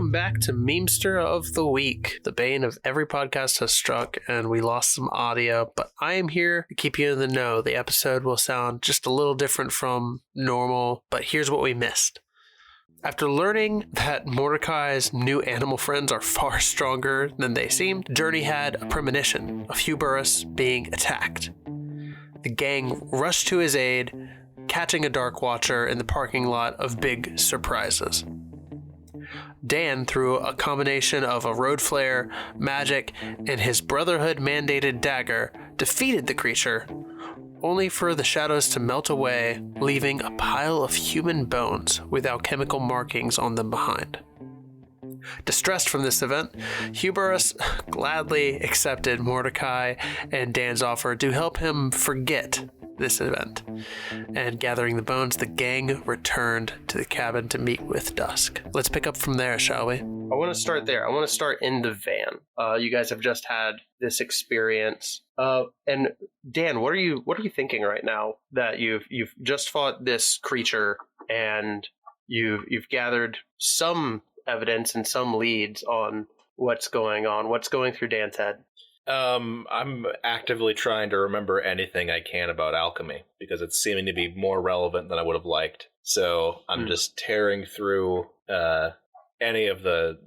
welcome back to Memester of the Week. The bane of every podcast has struck, and we lost some audio, but I am here to keep you in the know. The episode will sound just a little different from normal, but here's what we missed. After learning that Mordicai's new animal friends are far stronger than they seemed, Jurnee had a premonition of Huberus being attacked. The gang rushed to his aid, catching a Dark Watcher in the parking lot of Big Surprises. Dan, through a combination of a road flare, magic, and his Brotherhood-mandated dagger, defeated the creature, only for the shadows to melt away, leaving a pile of human bones without chemical markings on them behind. Distressed from this event, Huberus gladly accepted Mordicai and Dan's offer to help him forget this event. And gathering the bones, the gang returned to the cabin to meet with Dusk. Let's pick up from there, shall we? I want to start there. I want to start in the van. You guys have just had this experience. And Dan, what are you thinking right now that you've just fought this creature and you've gathered some evidence and some leads on what's going on? What's going through Dan's head? I'm actively trying to remember anything I can about alchemy because it's seeming to be more relevant than I would have liked. So I'm just tearing through any of the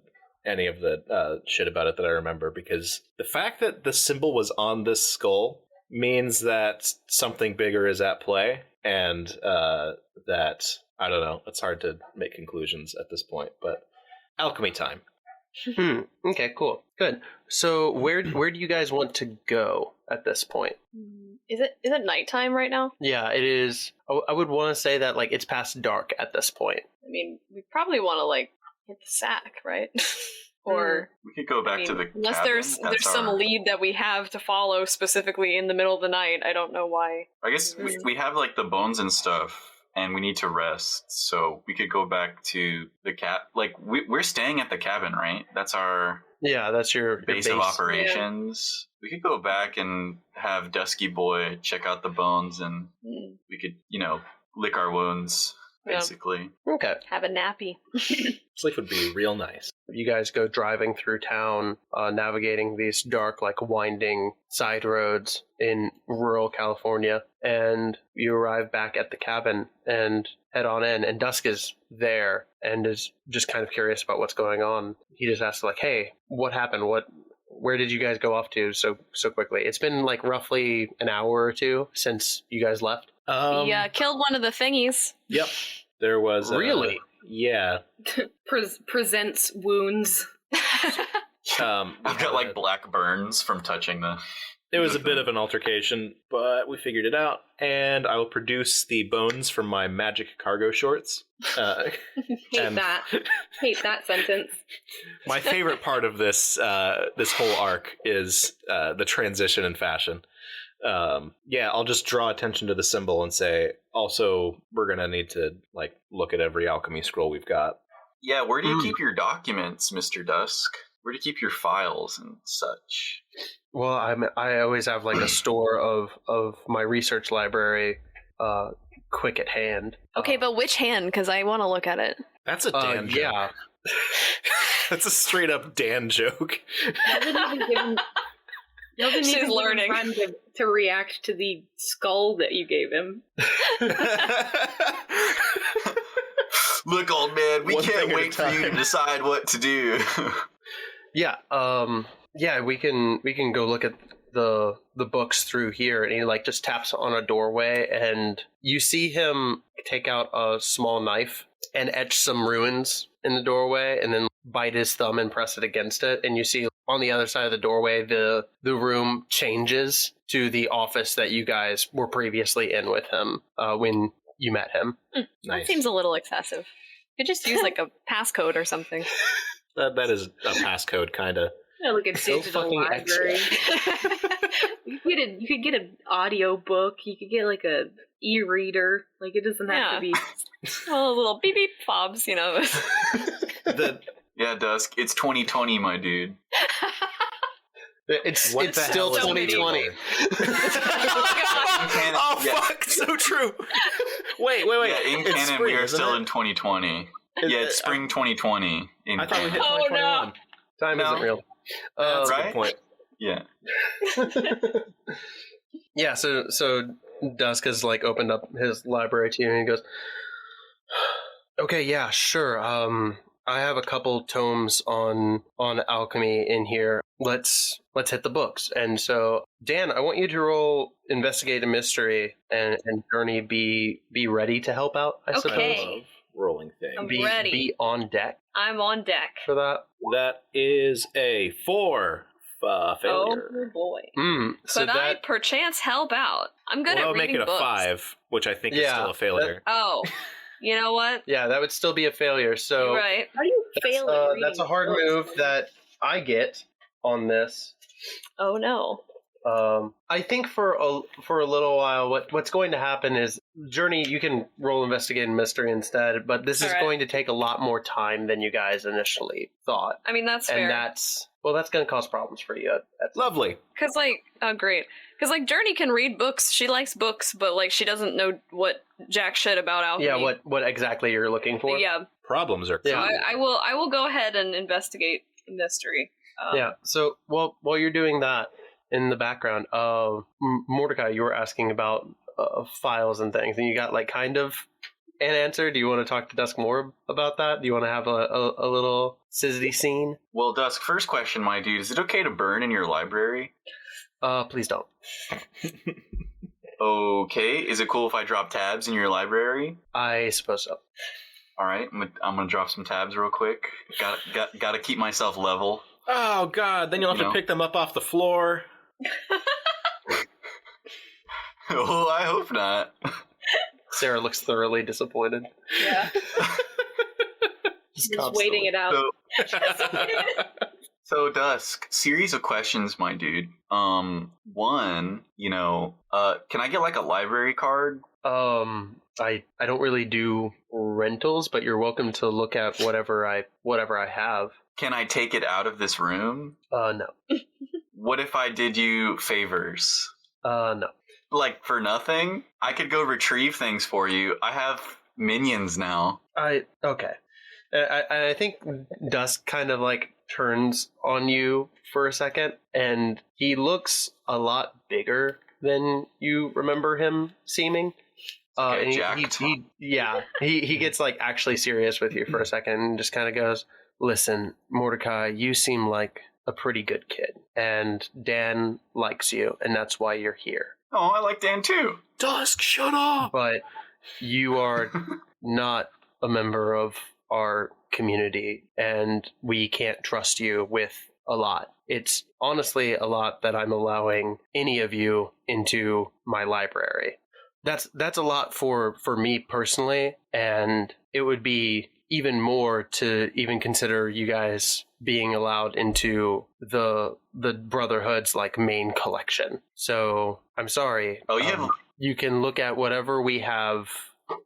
shit about it that I remember, because the fact that the symbol was on this skull means that something bigger is at play, and that, I don't know, it's hard to make conclusions at this point, but alchemy time. Okay, cool. Good. So where do you guys want to go at this point? Is it nighttime right now? Yeah, it is. I would want to say that like it's past dark at this point. I mean, we probably want to like hit the sack, right? Or we could go back to the unless cabin. there's some lead that we have to follow specifically in the middle of the night. I don't know why. I guess we have like the bones and stuff, and we need to rest, so we could go back to the like we're staying at the cabin, right? That's our that's your base of operations. Yeah. We could go back and have Dusky Boy check out the bones, and we could lick our wounds basically. Okay, have a nappy. Sleep would be real nice. You guys go driving through town, navigating these dark, like winding side roads in rural California, and you arrive back at the cabin and head on in, and Dusk is there and is just kind of curious about what's going on. He just asks like, hey, what happened? Where did you guys go off to so quickly? It's been like roughly an hour or two since you guys left. He killed one of the thingies. Yep. There was really? Yeah. Presents wounds. I've got like black burns from touching the... It was a bit of an altercation, but we figured it out, and I will produce the bones from my magic cargo shorts. Hate that sentence. My favorite part of this whole arc is the transition in fashion. I'll just draw attention to the symbol and say, also, we're going to need to like look at every alchemy scroll we've got. Yeah, where do you keep your documents, Mr. Dusk? Where do you keep your files and such? Well, I always have like a store of my research library quick at hand. Okay, but which hand? Because I want to look at it. That's a Dan joke. Yeah. That's a straight up Dan joke. She's learning time to react to the skull that you gave him. Look, old man, we can't wait for you to decide what to do. We can go look at the books through here, and he like just taps on a doorway, and you see him take out a small knife and etch some runes in the doorway, and then bite his thumb and press it against it, and you see on the other side of the doorway the room changes to the office that you guys were previously in with him when you met him. Nice. That seems a little excessive. You could just use like a passcode or something. That is a passcode, kind of. Like a digital library. You could get an audio book. You could get like a e-reader. Like it doesn't have to be. Well, little beep beep fobs, Yeah, Dusk. It's 2020, my dude. It's still 2020. Fuck! So true. Wait. Yeah, in canon, we are still in 2020. Yeah, it's spring 2020. I thought we hit Oh, 2021. Time No. isn't real. That's a right? good point. Yeah. Yeah, so Dusk has like opened up his library to you, and he goes, "Okay, yeah, sure. I have a couple tomes on alchemy in here. Let's hit the books." And so, Dan, I want you to roll investigate a mystery, and Jurnee be ready to help out. I suppose. Okay. I love rolling things. I'm Be ready. be on deck I'm on deck. for that. That is a 4 failure. Oh boy. So Could I that perchance help out? I'm good Well, that at would make reading it a books. 5, which I think is Yeah, still a failure. Oh, you know what? yeah, that would still be a failure. So You're right. How do you fail at reading that's a hard books? move that I get on this. Oh no. I think for a little while, what's going to happen is Jurnee. You can roll investigate and mystery instead, but this is All right. going to take a lot more time than you guys initially thought, I mean, that's and fair. that's going to cause problems for you. Lovely. Cause like, oh great. Cause like Jurnee can read books. She likes books, but like she doesn't know what jack shit about alchemy. Yeah, what exactly you're looking for? Yeah. Problems are Yeah. cool. I will go ahead and investigate the mystery. Yeah. So while you're doing that in the background, Mordicai, you were asking about files and things, and you got like kind of an answer. Do you want to talk to Dusk more about that? Do you want to have a little sizzly scene? Well, Dusk, first question, my dude. Is it okay to burn in your library? Please don't. Okay. Is it cool if I drop tabs in your library? I suppose so. All right. I'm gonna drop some tabs real quick. Got to keep myself level. Oh, God. Then you'll have You to know. pick them up off the floor. Oh, I hope not. Sarah looks thoroughly disappointed. Yeah. Just waiting it out. So Dusk, series of questions, my dude. One, can I get like a library card? I don't really do rentals, but you're welcome to look at whatever I have. Can I take it out of this room? No. What if I did you favors? No. Like for nothing? I could go retrieve things for you. I have minions now. Okay. I think Dusk kind of like turns on you for a second, and he looks a lot bigger than you remember him seeming. Okay, And jacked. he gets like actually serious with you for a second and just kind of goes, "Listen, Mordecai, you seem like a pretty good kid, and Dan likes you, and that's why you're here. Oh, I like Dan too. Dusk, shut up! But you are not a member of our community, and we can't trust you with a lot. It's honestly a lot that I'm allowing any of you into my library. That's a lot for me personally, and it would be even more to even consider you guys being allowed into the Brotherhood's like main collection. So I'm sorry. Oh, yeah. You can look at whatever we have,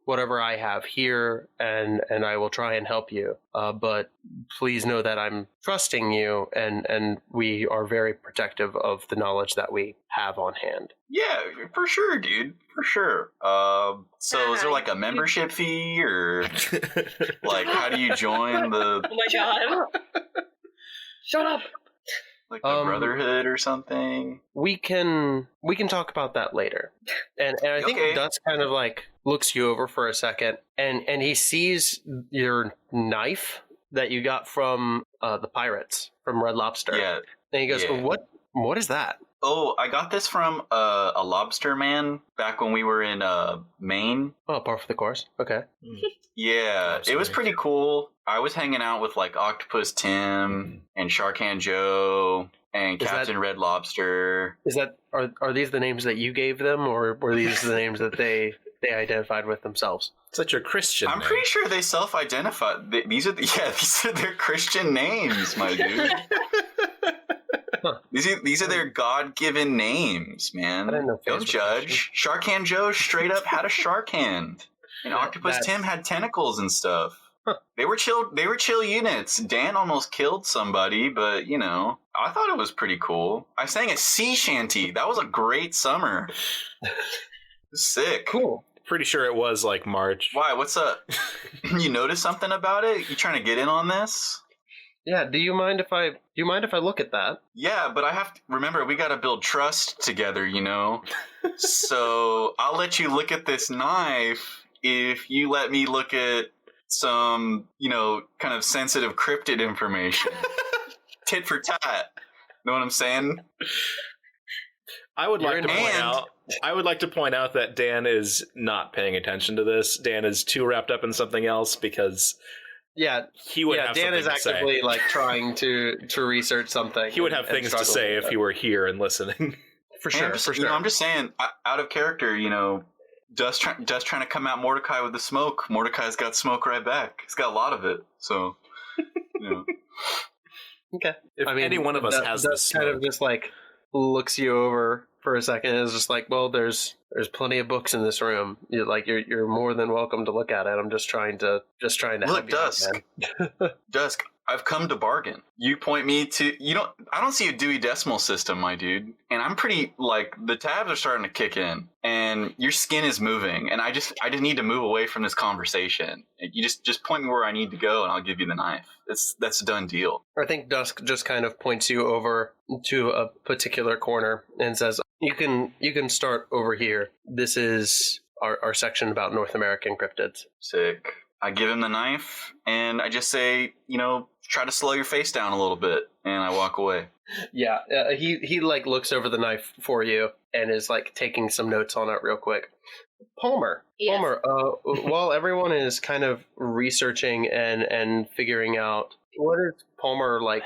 whatever I have here, and I will try and help you. But please know that I'm trusting you, and we are very protective of the knowledge that we have on hand. Yeah, for sure, dude. For sure. So is there like a membership fee, or like how do you join the Oh my god. Shut up. like the Brotherhood or something? We can talk about that later. And I think Okay. Dutz kind of like looks you over for a second, and he sees your knife that you got from the pirates from Red Lobster. Yeah. And he goes, Yeah. What is that? Oh, I got this from a lobster man back when we were in Maine. Oh, par for the course. Okay. Yeah, it was Lobster. pretty cool. I was hanging out with like Octopus Tim and Shark Hand Joe and Is that- Captain Red Lobster. Is that are these the names that you gave them, or were these the names that they identified with themselves? Such a Christian I'm name. pretty sure they self-identified. These are their Christian names, my dude. These are their God-given names, man. I didn't know Don't Facebook judge. Christian. Shark Hand Joe straight up had a shark hand. And Octopus that's- Tim had tentacles and stuff. They were chill units. Dan almost killed somebody, but I thought it was pretty cool. I sang a sea shanty. That was a great summer. It was sick. Cool. pretty sure it was like March. Why? What's up? You notice something about it? You trying to get in on this? Yeah, do you mind if I look at that? Yeah, but I have to remember we got to build trust together, you know. So I'll let you look at this knife if you let me look at some, you know, kind of sensitive cryptid information. Tit for tat. Know what I'm saying? I would like to point out that Dan is not paying attention to this. Dan is too wrapped up in something else because he would have Dan something is to actively say. like trying to research something. He would have things to say if he were here and listening. For sure. You know, I'm just saying, out of character, you know, Dust trying to come at Mordicai with the smoke. Mordecai's got smoke right back. He's got a lot of it. So, you know. Okay. If any one of us has this smoke. Kind of just like looks you over for a second and is just like, well, there's plenty of books in this room. You're more than welcome to look at it. I'm just trying to Look, Dusk. Dusk, I've come to bargain. You point me to I don't see a Dewey Decimal System, my dude. And I'm pretty like the tabs are starting to kick in and your skin is moving and I just need to move away from this conversation. You just point me where I need to go and I'll give you the knife. That's a done deal. I think Dusk just kind of points you over to a particular corner and says, You can start over here. This is our section about North American cryptids. Sick. I give him the knife, and I just say, you know, try to slow your face down a little bit, and I walk away. Yeah, he like looks over the knife for you and is like taking some notes on it real quick. Palmer, Yes. Palmer. While everyone is kind of researching and figuring out what is Palmer like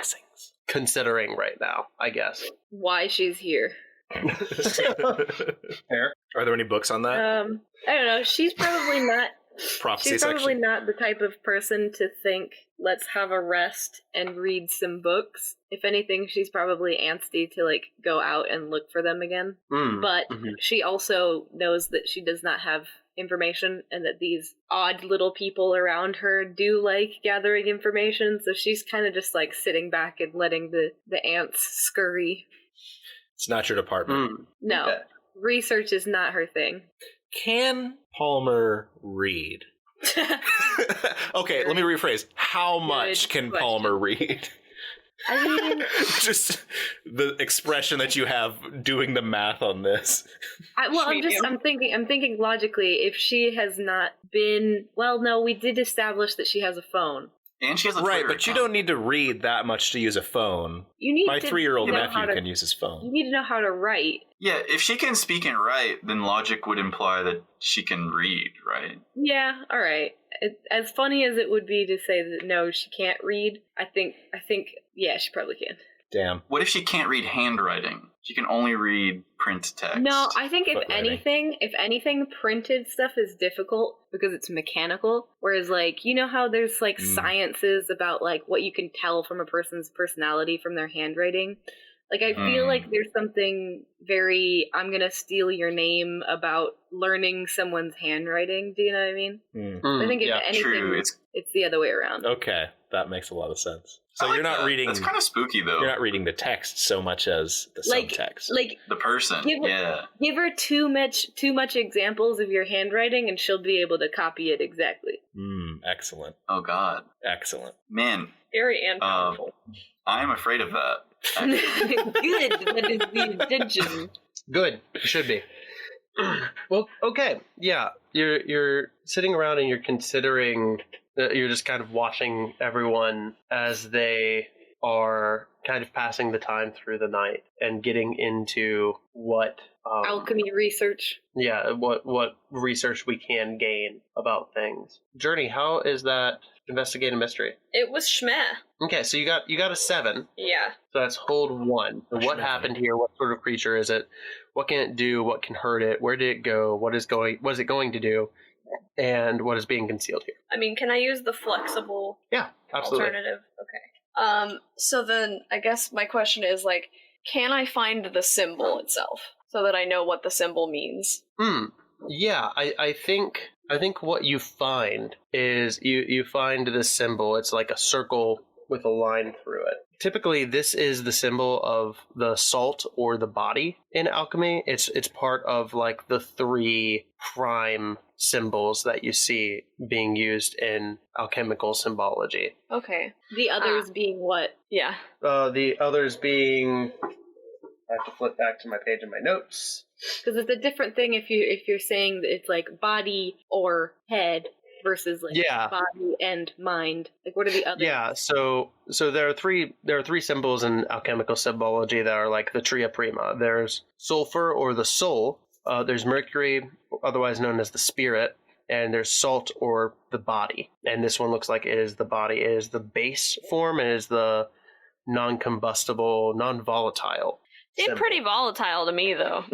considering right now, I guess. Why she's here. Fair. Are there any books on that? I don't know. She's probably not. Prophecy She's section. probably not the type of person to think, let's have a rest and read some books. If anything, she's probably antsy to like go out and look for them again. But she also knows that she does not have information and that these odd little people around her do like gathering information. So she's kind of just like sitting back and letting the ants scurry. It's not your department. No, Okay. research is not her thing. Can Palmer read? Okay, let me rephrase. How much can question. Palmer read? I mean, Just the expression that you have doing the math on this. I'm thinking logically. If she has not been, well, no, we did establish that she has a phone. And she has a Right, Twitter but you account. don't need to read that much to use a phone. You need My to 3-year-old know how nephew to- can use his You phone. need to know how to write. Yeah, if she can speak and write, then logic would imply that she can read, right? Yeah, all right. As funny as it would be to say that no, she can't read, I think, yeah, she probably can. Damn. What if she can't read handwriting? She can only read print text. No, I think if Footwriting. anything, printed stuff is difficult because it's mechanical. Whereas, like, you know how there's like sciences about like what you can tell from a person's personality from their handwriting. Like, I feel like there's something very I'm gonna steal your name about learning someone's handwriting. Do you know what I mean? I think if anything, true. it's the other way around. Okay, that makes a lot of sense. So I like you're not that. reading. That's kind of spooky, though. You're not reading the text so much as the subtext. Like The person, yeah. give her too much examples of your handwriting, and she'll be able to copy it exactly. Excellent. Oh, God. Excellent. Man, Very and powerful. I am afraid of that. Good. That is the intention. Good. It should be. Well, okay. Yeah. You're sitting around and you're considering, you're just kind of watching everyone as they are kind of passing the time through the night and getting into what Alchemy research. yeah, what research we can gain about things. Jurnee, how is that investigate a mystery? It was Shmeh. Okay, so you got a 7. Yeah. So that's hold 1. So what Schmeh. happened here? What sort of creature is it? What can it do? What can hurt it? Where did it go? What is it going to do? And what is being concealed here? I mean, can I use the flexible Yeah, absolutely. alternative? Okay. So then I guess my question is like, can I find the symbol itself so that I know what the symbol means? Yeah, I think what you find is you find this symbol. It's like a circle with a line through it. Typically, this is the symbol of the salt or the body in alchemy. It's part of like the 3 prime symbols that you see being used in alchemical symbology. Okay. The others being what? Yeah. The others being... I have to flip back to my page in my notes. Because it's a different thing if you're saying that it's like body or head versus like body and mind. Like, what are the others? Yeah, so there are three symbols in alchemical symbology that are like the tria prima. There's sulfur or the soul. There's mercury, otherwise known as the spirit, and there's salt or the body. And this one looks like it is the body. It is the base form. It is the non-combustible, non-volatile. Seemed pretty volatile to me, though.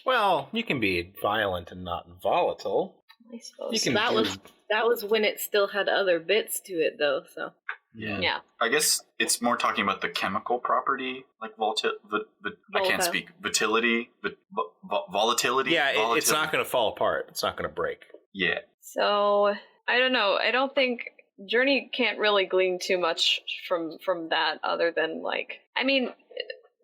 Well, you can be violent and not volatile. I suppose. You can that was when it still had other bits to it, though. So yeah. I guess it's more talking about the chemical property, like I can't speak. Volatility. Volatility. Yeah, it's not going to fall apart. It's not going to break. Yeah. So I don't know. I don't think Jurnee can't really glean too much from that, other than like, I mean,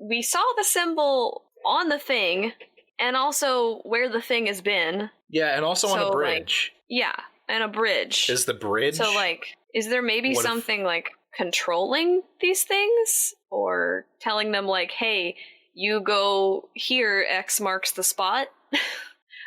we saw the symbol on the thing, and also where the thing has been. Yeah, and also on a bridge. Like, yeah, and a bridge. Is the bridge? So, like, is there maybe something, like, controlling these things? Or telling them, like, hey, you go here, X marks the spot?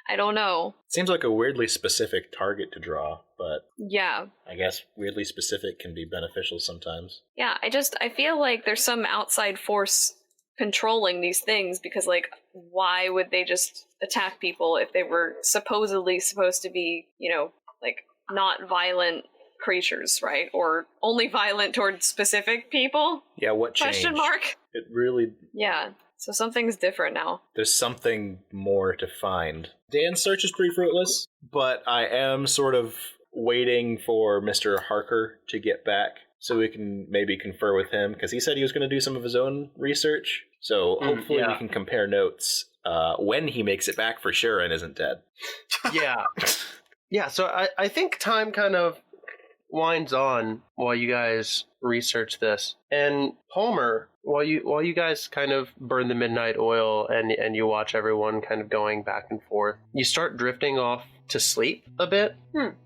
I don't know. Seems like a weirdly specific target to draw, but... Yeah. I guess weirdly specific can be beneficial sometimes. Yeah, I feel like there's some outside force controlling these things, because, like, why would they just attack people if they were supposedly supposed to be, you know, like, not violent creatures, right? Or only violent towards specific people? Yeah, what changed? Question mark? It really... Yeah, so something's different now. There's something more to find. Dan's search is pretty fruitless, but I am sort of waiting for Mr. Harker to get back so we can maybe confer with him, because he said he was going to do some of his own research. So hopefully we can compare notes when he makes it back for sure and isn't dead. Yeah. Yeah, so I think time kind of winds on while you guys research this. And Palmer, while you guys kind of burn the midnight oil and you watch everyone kind of going back and forth, you start drifting off to sleep a bit,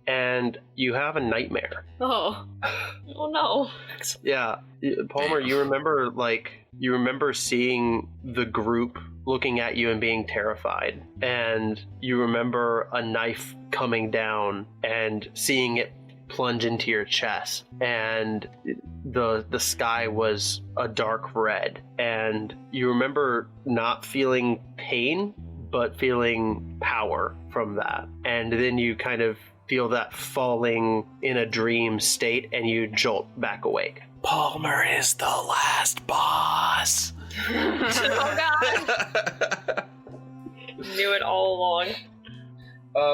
and you have a nightmare. Oh no. Yeah, Palmer, you remember seeing the group looking at you and being terrified, and you remember a knife coming down and seeing it plunge into your chest, and the sky was a dark red, and you remember not feeling pain but feeling power from that, and then you kind of feel that falling in a dream state and you jolt back awake. Palmer is the last boss. Oh god. Knew it all along.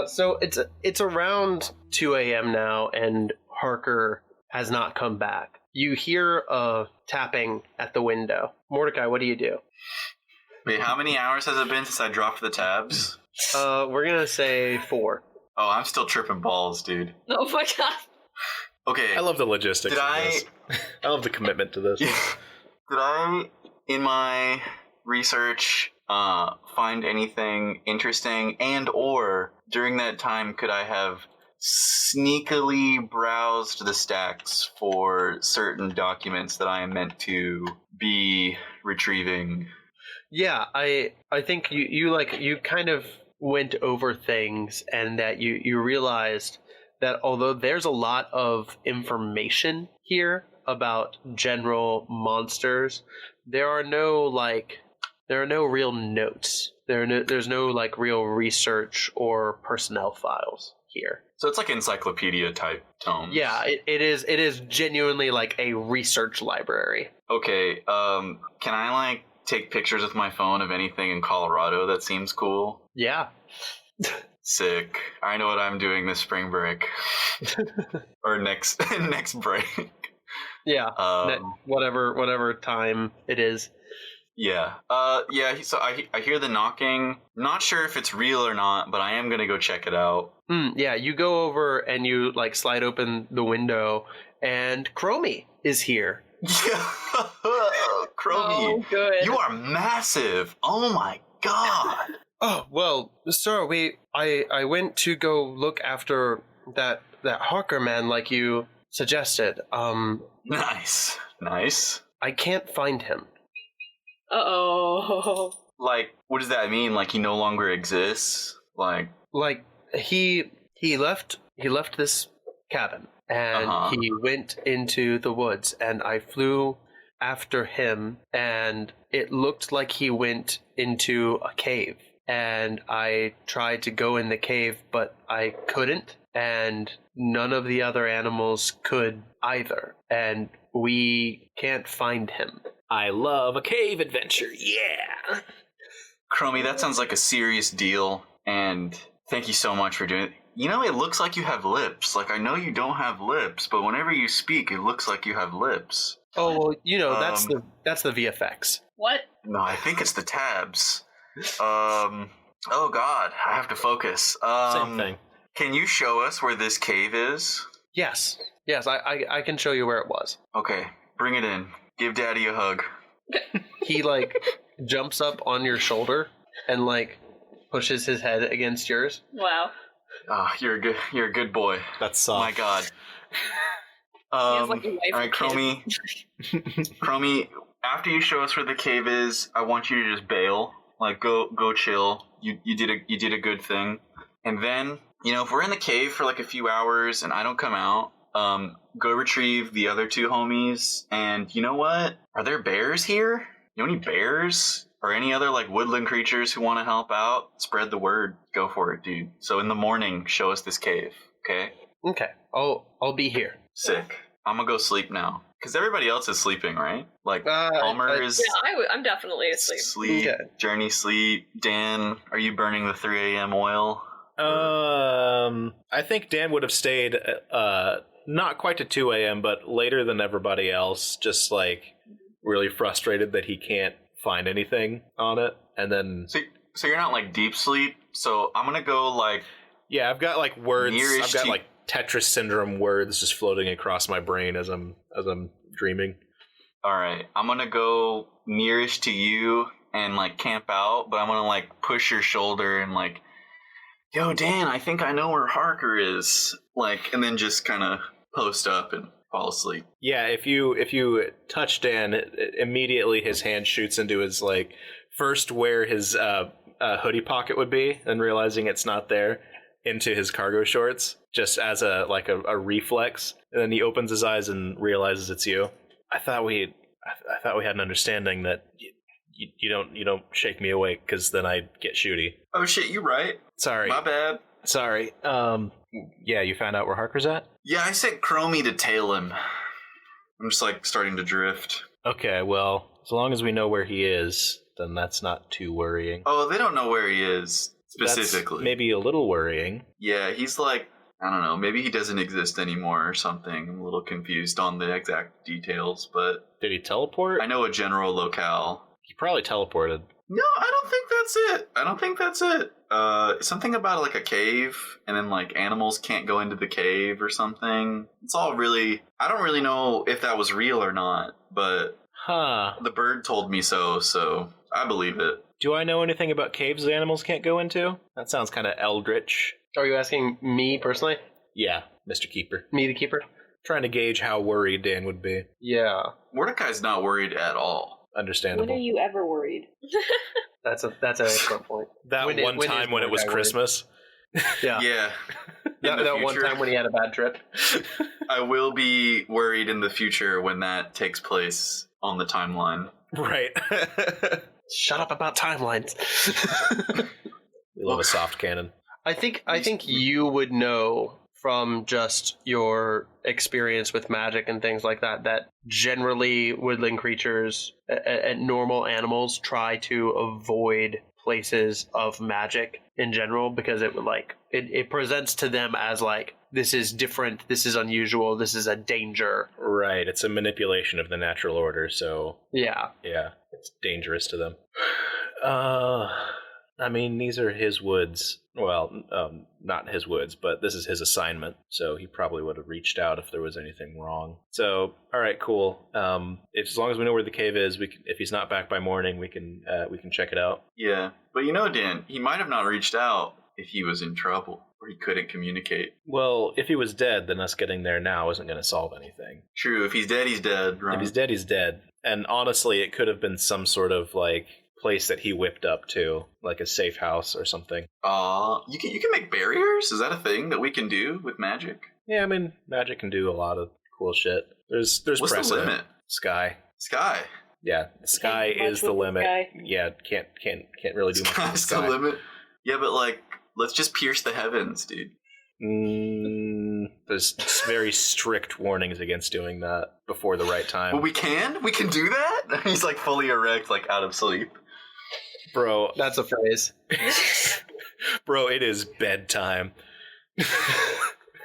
So it's around 2 a.m. now, and Harker has not come back. You hear a tapping at the window. Mordicai, what do you do? Wait, how many hours has it been since I dropped the tabs? We're gonna say 4. Oh, I'm still tripping balls, dude. Oh my god. Okay. I love the logistics of this. I love the commitment to this. Did I, in my research, find anything interesting, and or during that time could I have sneakily browsed the stacks for certain documents that I am meant to be retrieving? Yeah, I think you kind of went over things, and that you realized that although there's a lot of information here about general monsters, there are no real notes. There's no like real research or personnel files here. So it's like encyclopedia type tomes. Yeah, it is genuinely like a research library. Okay, can I like take pictures with my phone of anything in Colorado that seems cool? Yeah. Sick. I know what I'm doing this spring break. Or next break. Yeah. Whatever time it is. Yeah. So I hear the knocking. Not sure if it's real or not, but I am gonna go check it out. Yeah, you go over and you like slide open the window, and Chromie is here. Chromie, Oh, good. you are massive. Oh my god. Oh, well, sir, I went to go look after that Harker man like you suggested. Nice. I can't find him. Uh-oh. Like, what does that mean? Like, he no longer exists? Like he left this cabin and he went into the woods, and I flew after him, and it looked like he went into a cave, and I tried to go in the cave, but I couldn't, and none of the other animals could either, and we can't find him. I love a cave adventure. Yeah. Chromie, that sounds like a serious deal, and thank you so much for doing it. You know, it looks like you have lips. Like, I know you don't have lips, but whenever you speak, it looks like you have lips. Oh, well, you know, that's the VFX. What? No, I think it's the tabs. Oh god, I have to focus. Same thing. Can you show us where this cave is? Yes, I can show you where it was. Okay, bring it in. Give Daddy a hug. He, like, jumps up on your shoulder and, like, pushes his head against yours. Wow. Ah, you're a good boy. That's soft. My god. He has, like, a wife All right, and kid. Chromie, after you show us where the cave is, I want you to just bail. Like, go chill. You did a good thing. And then, you know, if we're in the cave for like a few hours and I don't come out, go retrieve the other two homies. And you know what? Are there bears here? You know any bears? Or any other like woodland creatures who want to help out? Spread the word. Go for it, dude. So in the morning, show us this cave, okay? Okay, I'll be here. Sick. I'm gonna go sleep now. Because everybody else is sleeping, right? Like, Palmer is Yeah, I'm definitely asleep. sleep. Okay. Jurnee sleep. Dan, are you burning the 3 a.m. oil? I think Dan would have stayed not quite to 2 a.m., but later than everybody else, just like really frustrated that he can't find anything on it. And then So you're not like deep sleep. So I'm gonna go like yeah, I've got like words. Nearish I've got to- like Tetris syndrome words just floating across my brain as I'm dreaming. all right. I'm gonna go nearish to you and like camp out, but I'm gonna like push your shoulder and like, yo, Dan, I think I know where Harker is. Like, and then just kind of post up and fall asleep. Yeah, if you touch Dan, immediately his hand shoots into his like first where his hoodie pocket would be, and realizing it's not there, into his cargo shorts, just as a reflex. And then he opens his eyes and realizes it's you. I thought we had an understanding that you don't shake me awake because then I'd get shooty. Oh shit, you right. Sorry. My bad. Sorry. Yeah, you found out where Harker's at? Yeah, I sent Chromie to tail him. I'm just like starting to drift. Okay, well, as long as we know where he is, then that's not too worrying. Oh, they don't know where he is specifically. That's maybe a little worrying. Yeah, he's like, I don't know, maybe he doesn't exist anymore or something. I'm a little confused on the exact details, but Did he teleport? I know a general locale. He probably teleported. No, I don't think that's it. Something about like a cave, and then like animals can't go into the cave or something. It's all really, I don't really know if that was real or not, but Huh. the bird told me so I believe it. Do I know anything about caves that animals can't go into? That sounds kind of eldritch. Are you asking me personally? Yeah, Mr. Keeper. Me, the keeper? Trying to gauge how worried Dan would be. Yeah, Mordecai's not worried at all. Understandable. When are you ever worried? that's an excellent point. That When one is time when it was Mordecai worried? Christmas. Yeah, Yeah. that, In the that one future. time when he had a bad trip. I will be worried in the future when that takes place on the timeline. Right. Shut up about timelines. We love a soft cannon. I think you would know from just your experience with magic and things like that generally woodland creatures and normal animals try to avoid places of magic in general because it would like it presents to them as like this is different, this is unusual, this is a danger. Right. It's a manipulation of the natural order, so Yeah. yeah, it's dangerous to them. I mean, these are his woods. Well, not his woods, but this is his assignment. So he probably would have reached out if there was anything wrong. So, all right, cool. As long as we know where the cave is, we can, if he's not back by morning, we can check it out. Yeah, but Dan, he might have not reached out if he was in trouble or he couldn't communicate. Well, if he was dead, then us getting there now isn't going to solve anything. True. If he's dead, he's dead. Right? If he's dead, he's dead. And honestly, it could have been some sort of like place that he whipped up to, like a safe house or something. You can make barriers? Is that a thing that we can do with magic? Yeah, I mean, magic can do a lot of cool shit. There's What's precedent. the limit? Sky. Yeah, the sky is the limit. Yeah, can't really do much. Sky's the limit. Yeah, but like, let's just pierce the heavens, dude. There's very strict warnings against doing that before the right time. Well, we can do that. He's like fully erect, like out of sleep. Bro, That's a phrase. bro, it is bedtime.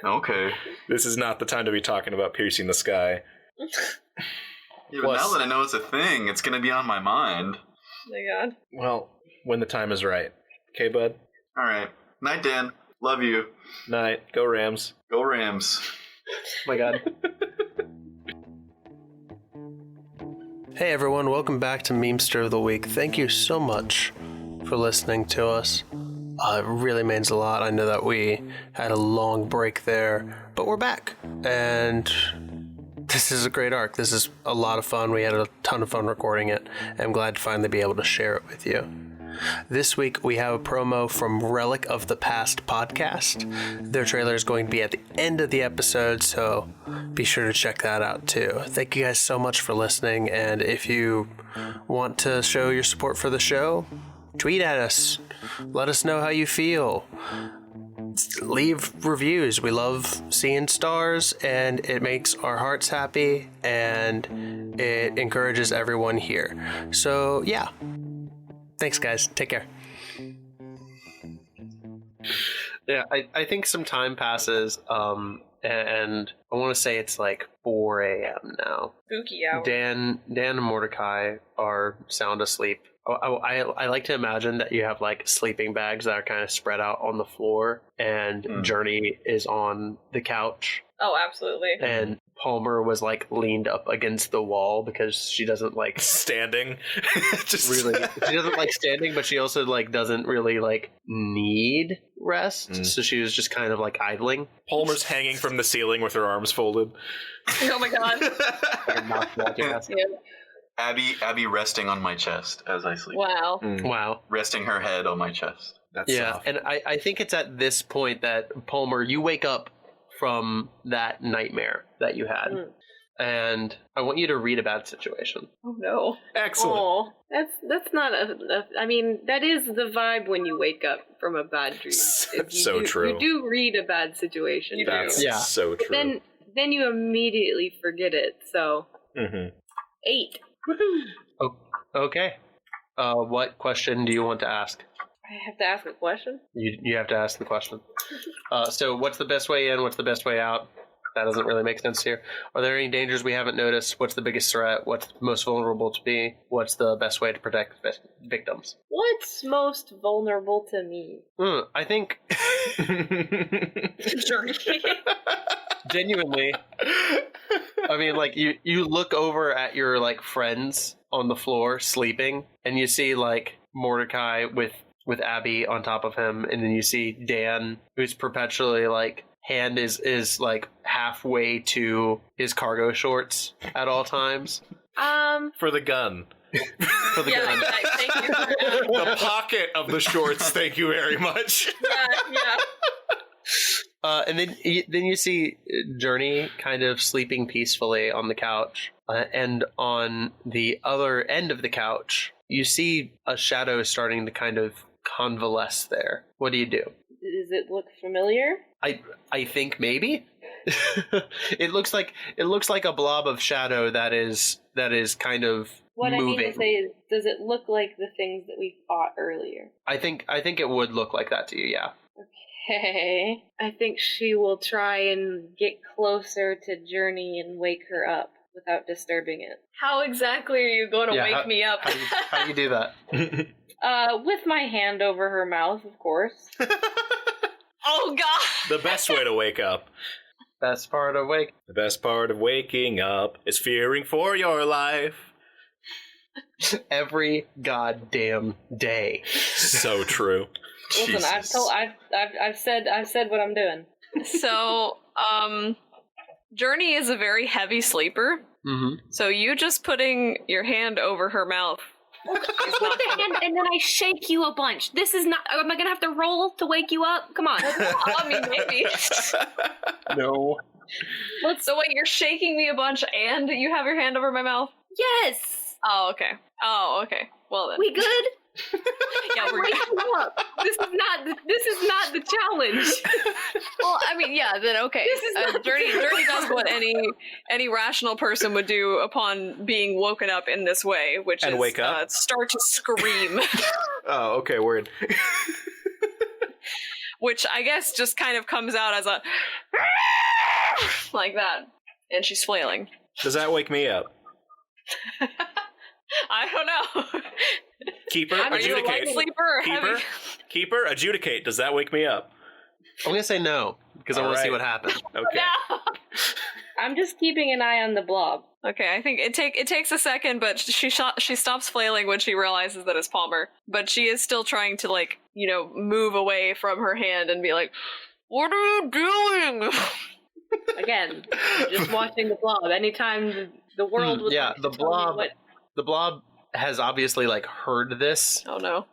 Okay. This is not the time to be talking about piercing the sky. Yeah, but now that I know it's a thing, it's gonna be on my mind. Oh my god. Well, when the time is right. Okay, bud? All right. Night, Dan. Love you. Night. Go Rams. Go Rams. Oh my god. Hey everyone, welcome back to Memester of the Week. Thank you so much for listening to us. It really means a lot. I know that we had a long break there, but we're back. And this is a great arc. This is a lot of fun. We had a ton of fun recording it. I'm glad to finally be able to share it with you. This week, we have a promo from Relic of the Past podcast. Their trailer is going to be at the end of the episode, so be sure to check that out too. Thank you guys so much for listening, and if you want to show your support for the show, tweet at us. Let us know how you feel. Leave reviews. We love seeing stars, and it makes our hearts happy, and it encourages everyone here. So, yeah. Thanks, guys. Take care. Yeah, I think some time passes, and I want to say it's like 4 a.m. now. Spooky hour. Dan and Mordicai are sound asleep. I like to imagine that you have like sleeping bags that are kind of spread out on the floor, and Jurnee is on the couch. Oh, absolutely. And Palmer was like leaned up against the wall because she doesn't like standing. Just really. She doesn't like standing, but she also like doesn't really like need rest. So she was just kind of like idling. Palmer's hanging from the ceiling with her arms folded. Oh my god. Yeah. Abby resting on my chest as I sleep. Wow. Wow. Resting her head on my chest. That's soft. And I think it's at this point that Palmer, you wake up from that nightmare that you had. And I want you to read a bad situation. Oh no. Excellent. Oh. That's not I mean, that is the vibe when you wake up from a bad dream. So true. You do read a bad situation. That's Yeah. so true. But then you immediately forget it. So 8. Oh, okay. What question do you want to ask? I have to ask a question? You have to ask the question. So what's the best way in? What's the best way out? That doesn't really make sense here. Are there any dangers we haven't noticed? What's the biggest threat? What's most vulnerable to be? What's the best way to protect victims? What's most vulnerable to me? I think... Genuinely. I mean, like, you look over at your, like, friends on the floor sleeping, and you see, like, Mordecai with Abby on top of him, and then you see Dan, who's perpetually, like, hand is like halfway to his cargo shorts at all times. For the gun. For the gun. Yeah, thank you. The pocket of the shorts, thank you very much. Yeah. And then you see Jurnee kind of sleeping peacefully on the couch, and on the other end of the couch, you see a shadow starting to kind of convalesce there. What do you do? Does it look familiar? I think maybe. It looks like a blob of shadow that is kind of what moving. I mean to say is, does it look like the things that we fought earlier? I think it would look like that to you, yeah. Okay. I think she will try and get closer to Jurnee and wake her up without disturbing it. How exactly are you going to wake me up? How do you do that? With my hand over her mouth, of course. Oh, God! The best way to wake up. Best part of wake. The best part of waking up is fearing for your life. Every goddamn day. So true. Listen, I've said what I'm doing. So, Jurnee is a very heavy sleeper. Mm-hmm. So you just putting your hand over her mouth. I put the hand and then I shake you a bunch. This is not. Am I gonna have to roll to wake you up? Come on. I mean, maybe. No. So wait, you're shaking me a bunch and you have your hand over my mouth? Yes. Oh, okay. Well then. We good? Yeah, we're Wake you up. This is not the challenge. Well, I mean, yeah, then okay. This is not Jurnee does what any rational person would do upon being woken up in this way, which is wake up? Start to scream. Oh, okay, word. Which I guess just kind of comes out as a like that, and she's flailing. Does that wake me up? I don't know. Keeper, Are you a light adjudicate. sleeper or heavy? Keeper, adjudicate. Does that wake me up? I'm gonna say no because I want to see what happens. Okay. No. I'm just keeping an eye on the blob. Okay, I think it takes a second, but she stops flailing when she realizes that it's Palmer. But she is still trying to move away from her hand and be like, "What are you doing?" Again, just watching the blob. Anytime the world was the blob has obviously heard this Oh no.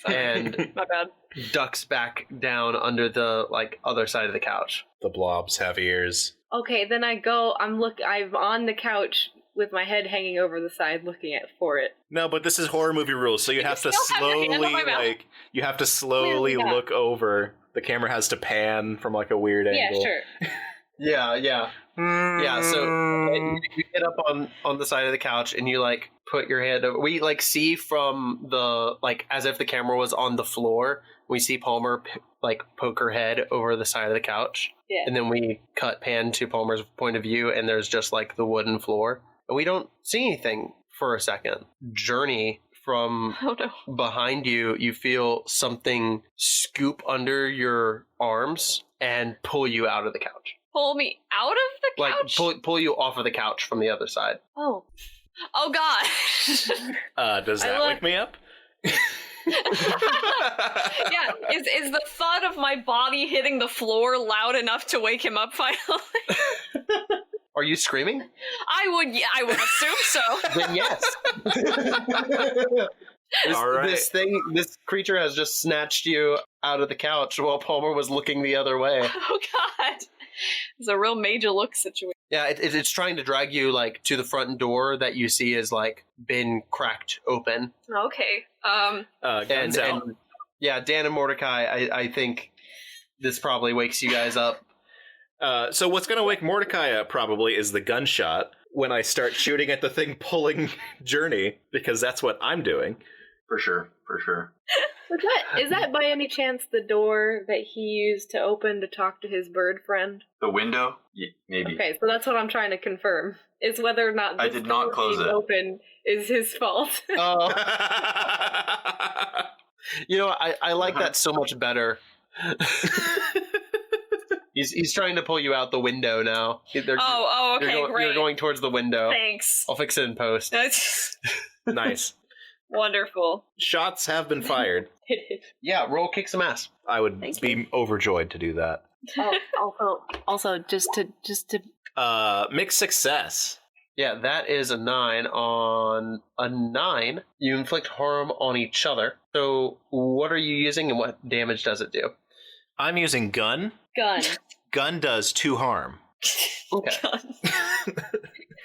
and My bad. ducks back down under the other side of the couch. The blobs have ears. Okay, then I'm on the couch with my head hanging over the side looking for it. No, but this is horror movie rules, so you have to still have your hand on my mouth. slowly Clearly not. look over. The camera has to pan from a weird angle. Yeah, sure. Yeah. Yeah, so you get up on the side of the couch and you put your hand over. We see from the as if the camera was on the floor. We see Palmer poke her head over the side of the couch. Yeah. And then we pan to Palmer's point of view and there's just the wooden floor. And we don't see anything for a second. Jurnee, from behind you, you feel something scoop under your arms and pull you out of the couch. Pull me out of the couch? Pull you off of the couch from the other side. Oh God. Does that wake me up? Yeah, is the thud of my body hitting the floor loud enough to wake him up finally? Are you screaming? I would assume so. Then yes. All right. This creature has just snatched you out of the couch while Palmer was looking the other way. Oh God. It's a real major look situation. Yeah, it's trying to drag you to the front door that you see is been cracked open. Okay. Guns out. And yeah, Dan and Mordicai, I think this probably wakes you guys up. So what's going to wake Mordicai up probably is the gunshot when I start shooting at the thing pulling Jurnee, because that's what I'm doing. For sure. Is that by any chance the door that he used to open to talk to his bird friend? The window? Yeah, maybe. Okay, so that's what I'm trying to confirm. Is whether or not this I did not door close being it. open is his fault. Oh. I like that so much better. He's trying to pull you out the window now. Okay, great. You're going towards the window. Thanks. I'll fix it in post. Nice. Wonderful. Shots have been fired. Yeah, roll kick some ass. I would be overjoyed to do that. Also, just to Mixed success. Yeah, that is a 9. On a 9, you inflict harm on each other. So what are you using and what damage does it do? I'm using gun. gun. Gun does 2 harm. Okay.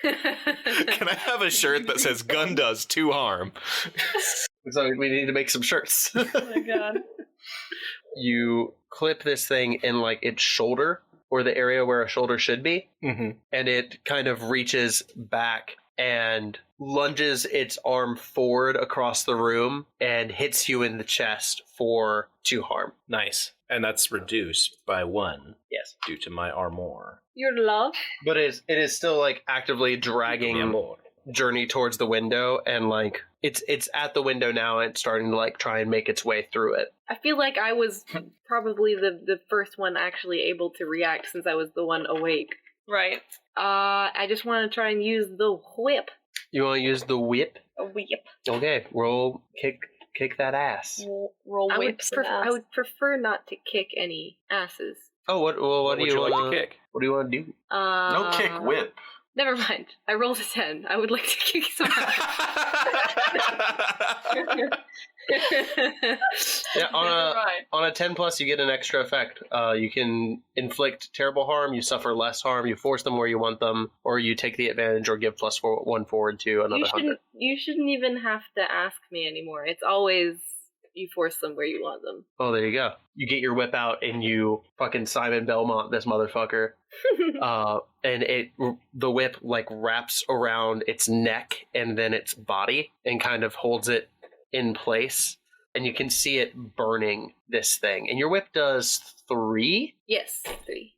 Can I have a shirt that says gun does 2 harm? So we need to make some shirts. Oh my God. You clip this thing in its shoulder, or the area where a shoulder should be, Mm-hmm. and it kind of reaches back and lunges its arm forward across the room and hits you in the chest for 2 harm. Nice. And that's reduced by 1. Yes. Due to my armor. Your love? But it is still like actively dragging Jurnee towards the window, and like it's at the window now and it's starting to like try and make its way through it. I feel like I was probably the first one actually able to react since I was the one awake. Right. I just want to try and use the whip. You want to use the whip? A whip. Okay, roll kick that ass. Roll whips. I would prefer not to kick any asses. Oh, what do you like want to kick? What do you want to do? No kick whip. Never mind. I rolled a 10. I would like to kick some Yeah, on a 10 plus, you get an extra effect. You can inflict terrible harm, you suffer less harm, you force them where you want them, or you take the advantage or give +1 forward to another 100. You shouldn't even have to ask me anymore. It's always you force them where you want them. Oh, there you go. You get your whip out and you fucking Simon Belmont this motherfucker. And the whip like wraps around its neck and then its body and kind of holds it in place. And you can see it burning this thing. And your whip does 3? Yes, 3.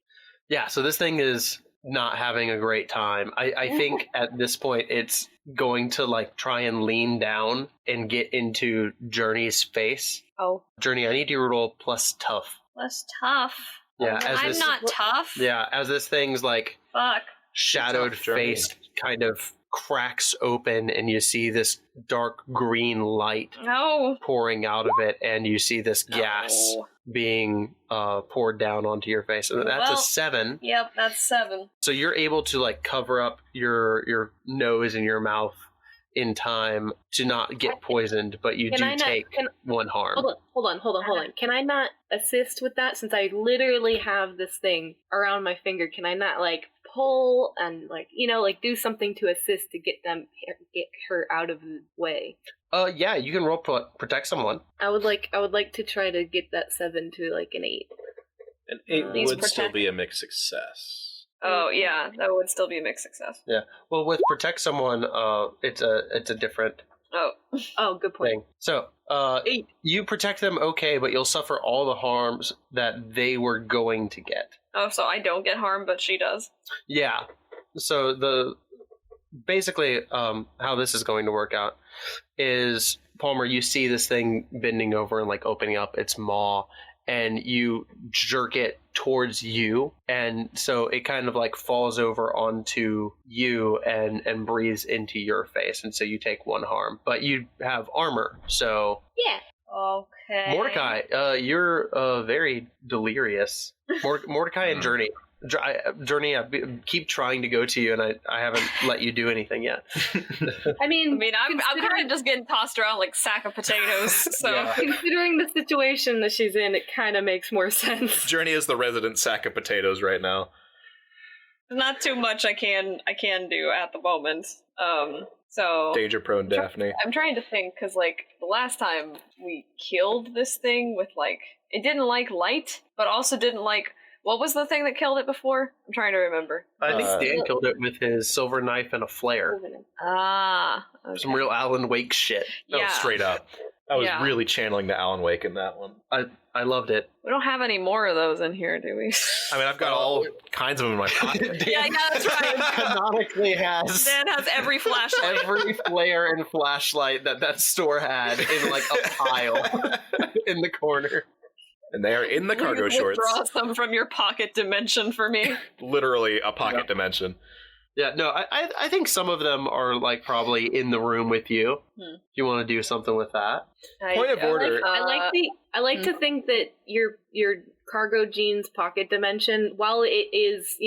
Yeah, so this thing is not having a great time. I think at this point it's going to like try and lean down and get into Jurnee's face. Oh. Jurnee, I need you to roll plus tough. Plus tough. Yeah, I'm not tough. Yeah, as this thing's like Fuck. shadowed face kind of cracks open and you see this dark green light pouring out of it, and you see this gas being poured down onto your face. And that's a 7. Yep, that's 7. So you're able to like cover up your nose and your mouth in time to not get poisoned, but you take 1 harm. Hold on. Can I not assist with that since I literally have this thing around my finger? Can I not like pull and like do something to assist to get her out of the way? Yeah, you can roll protect someone. I would like to try to get that 7 to like an 8. An 8 would still be a mixed success. Oh yeah, that would still be a mixed success. Yeah. Well, with protect someone, it's a different good point. thing. So, 8. You protect them, okay, but you'll suffer all the harms that they were going to get. Oh, so I don't get harmed, but she does. Yeah. So basically, how this is going to work out is, Palmer, you see this thing bending over and like opening up its maw, and you jerk it towards you, and so it kind of like falls over onto you and breathes into your face, and so you take 1 harm, but you have armor, so yeah. Okay. Mordicai, you're very delirious. Mordicai and Jurnee. Jurnee, I keep trying to go to you, and I haven't let you do anything yet. I mean, I'm kind of just getting tossed around like sack of potatoes. So considering the situation that she's in, it kind of makes more sense. Jurnee is the resident sack of potatoes right now. Not too much I can do at the moment. So danger prone Daphne. I'm trying to think, because like the last time we killed this thing with like, it didn't like light, but also didn't like. What was the thing that killed it before? I'm trying to remember. I think Dan killed it with his silver knife and a flare. Okay. Some real Alan Wake shit. Yeah. Straight up. I was really channeling the Alan Wake in that one. I loved it. We don't have any more of those in here, do we? I mean, I've got all kinds of them in my pocket. Yeah, that's right. Canonically has. Dan has every flashlight. Every flare and flashlight that store had in like a pile in the corner. And they are in the cargo shorts. Withdraw some from your pocket dimension for me. Literally a pocket dimension. Yeah, no, I think some of them are like probably in the room with you. If you want to do something with that. Point of order. I like to think that your cargo jeans pocket dimension, while it is,